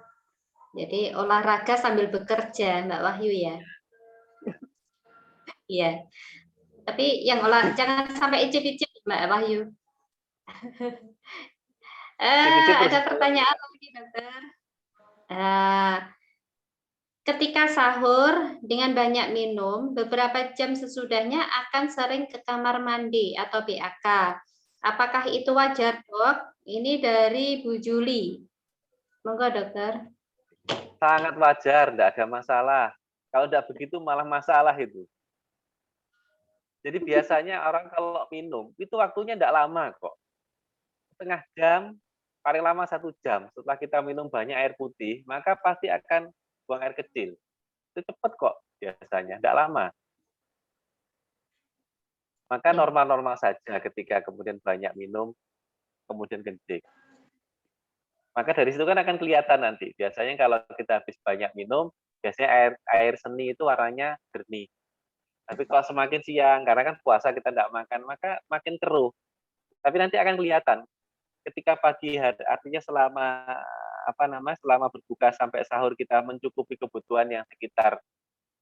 Speaker 8: Jadi olahraga sambil bekerja, Mbak Wahyu ya. Iya. Tapi yang jangan sampai icip-icip, Mbak Wahyu. Ada pertanyaan lagi, dokter. Ketika sahur dengan banyak minum, beberapa jam sesudahnya akan sering ke kamar mandi atau BAK. Apakah itu wajar, Dok? Ini dari Bu Juli. Monggo, dokter.
Speaker 1: Sangat wajar, tidak ada masalah. Kalau tidak begitu malah masalah itu. Jadi biasanya orang kalau minum, itu waktunya tidak lama kok. Setengah jam, paling lama 1 jam. Setelah kita minum banyak air putih, maka pasti akan buang air kecil. Itu cepat kok biasanya, tidak lama. Maka normal-normal saja ketika kemudian banyak minum kemudian kencing. Maka dari situ kan akan kelihatan nanti. Biasanya kalau kita habis banyak minum, biasanya air seni itu warnanya jernih. Tapi kalau semakin siang, karena kan puasa kita tidak makan, maka makin keruh. Tapi nanti akan kelihatan. Ketika pagi hari, artinya selama berbuka sampai sahur kita mencukupi kebutuhan yang sekitar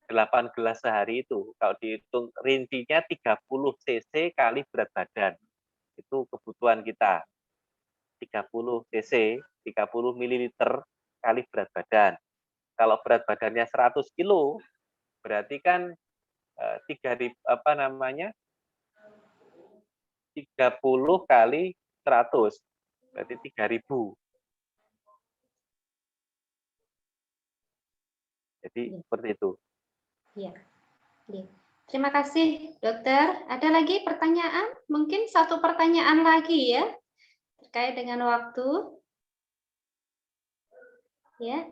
Speaker 1: 8 gelas sehari itu. Kalau dihitung rincinya 30 cc kali berat badan. Itu kebutuhan kita. 30 cc, 30 mililiter kali berat badan. Kalau berat badannya 100 kilo, berarti kan 30 kali 100, berarti 3.000. Jadi seperti itu.
Speaker 8: Ya. Terima kasih, dokter. Ada lagi pertanyaan? Mungkin satu pertanyaan lagi ya, terkait dengan waktu. Ya.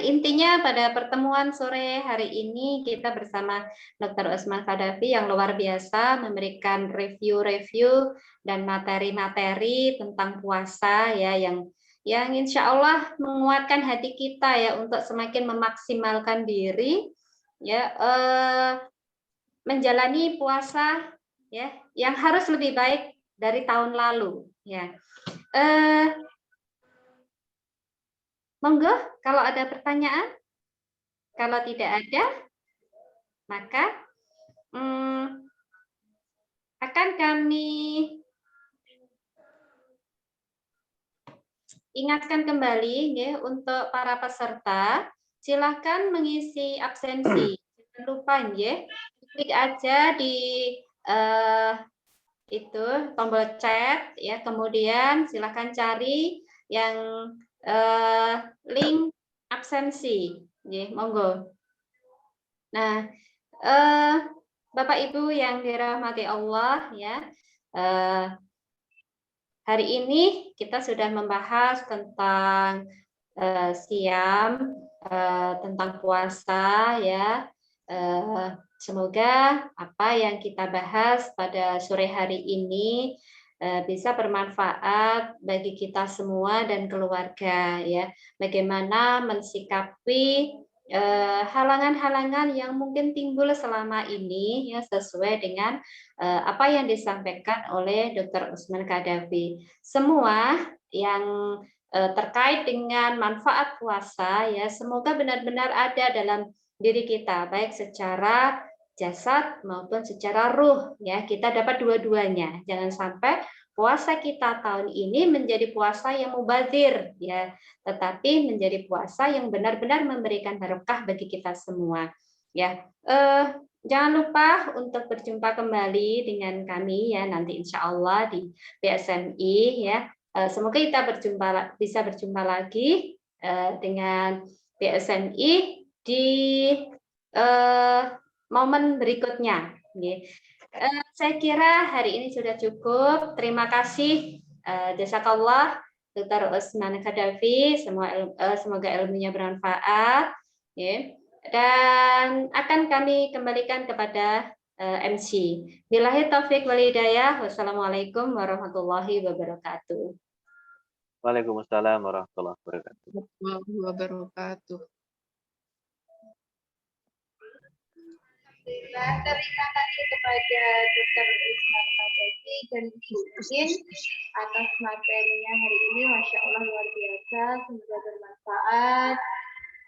Speaker 8: Intinya pada pertemuan sore hari ini kita bersama Dr. Usman Khadafi yang luar biasa memberikan review-review dan materi-materi tentang puasa ya yang insya Allah menguatkan hati kita ya untuk semakin memaksimalkan diri ya menjalani puasa ya yang harus lebih baik dari tahun lalu ya. Monggo, kalau ada pertanyaan. Kalau tidak ada, maka akan kami ingatkan kembali ya, untuk para peserta, silakan mengisi absensi. Jangan lupa ya, klik aja di itu tombol chat ya, kemudian silakan cari yang link absensi, ya, monggo. Nah, Bapak Ibu yang dirahmati Allah, ya, hari ini kita sudah membahas tentang siam, tentang puasa, ya. Semoga apa yang kita bahas pada sore hari ini bisa bermanfaat bagi kita semua dan keluarga ya. Bagaimana mensikapi halangan-halangan yang mungkin timbul selama ini ya sesuai dengan apa yang disampaikan oleh Dr. Usman Khadafi. Semua yang terkait dengan manfaat puasa ya semoga benar-benar ada dalam diri kita baik secara jasad maupun secara ruh ya kita dapat dua-duanya. Jangan sampai puasa kita tahun ini menjadi puasa yang mubazir ya, tetapi menjadi puasa yang benar-benar memberikan barokah bagi kita semua ya. Jangan lupa untuk berjumpa kembali dengan kami ya nanti insya Allah di PSMI ya. Semoga kita bisa berjumpa lagi dengan PSMI di momen berikutnya. Saya kira hari ini sudah cukup. Terima kasih. Jazakallah Dr. Usman Khadafi. Semoga ilmunya bermanfaat. Dan akan kami kembalikan kepada MC. Billahi taufik wal hidayah. Wassalamualaikum warahmatullahi wabarakatuh.
Speaker 1: Waalaikumsalam warahmatullahi
Speaker 2: wabarakatuh.
Speaker 4: Terima kasih kepada Dr. Usman Khadafi dan Ibu Udin atas materinya hari ini, Masya Allah luar biasa, semoga bermanfaat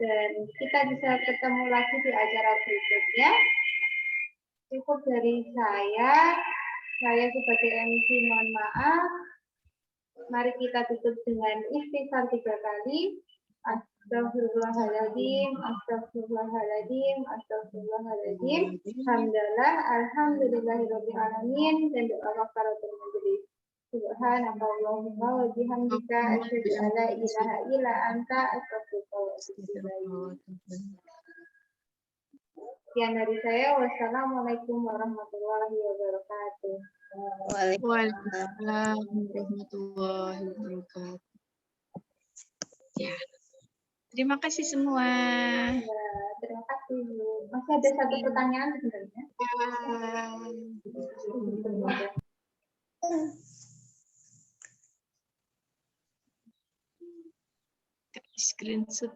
Speaker 4: dan kita bisa ketemu lagi di acara berikutnya. Cukup dari saya sebagai MC mohon maaf. Mari kita tutup dengan istighfar 3 kali. Astagfirullahaladzim, astagfirullahaladzim, astagfirullahaladzim. Alhamdulillah, alhamdulillahirabbil alamin dan doa kafaratul majelis. Subhanakallahumma wa bihamdika asyhadu an la ilaha illa anta astaghfiruka wa atubu ilaik. Sekian dari saya. Wassalamualaikum warahmatullahi wabarakatuh.
Speaker 2: Waalaikumsalam warahmatullahi wabarakatuh. Ya. Terima kasih semua.
Speaker 4: Ya, terima kasih Bu. Masih ada satu pertanyaan sebenarnya.
Speaker 7: Screenshot.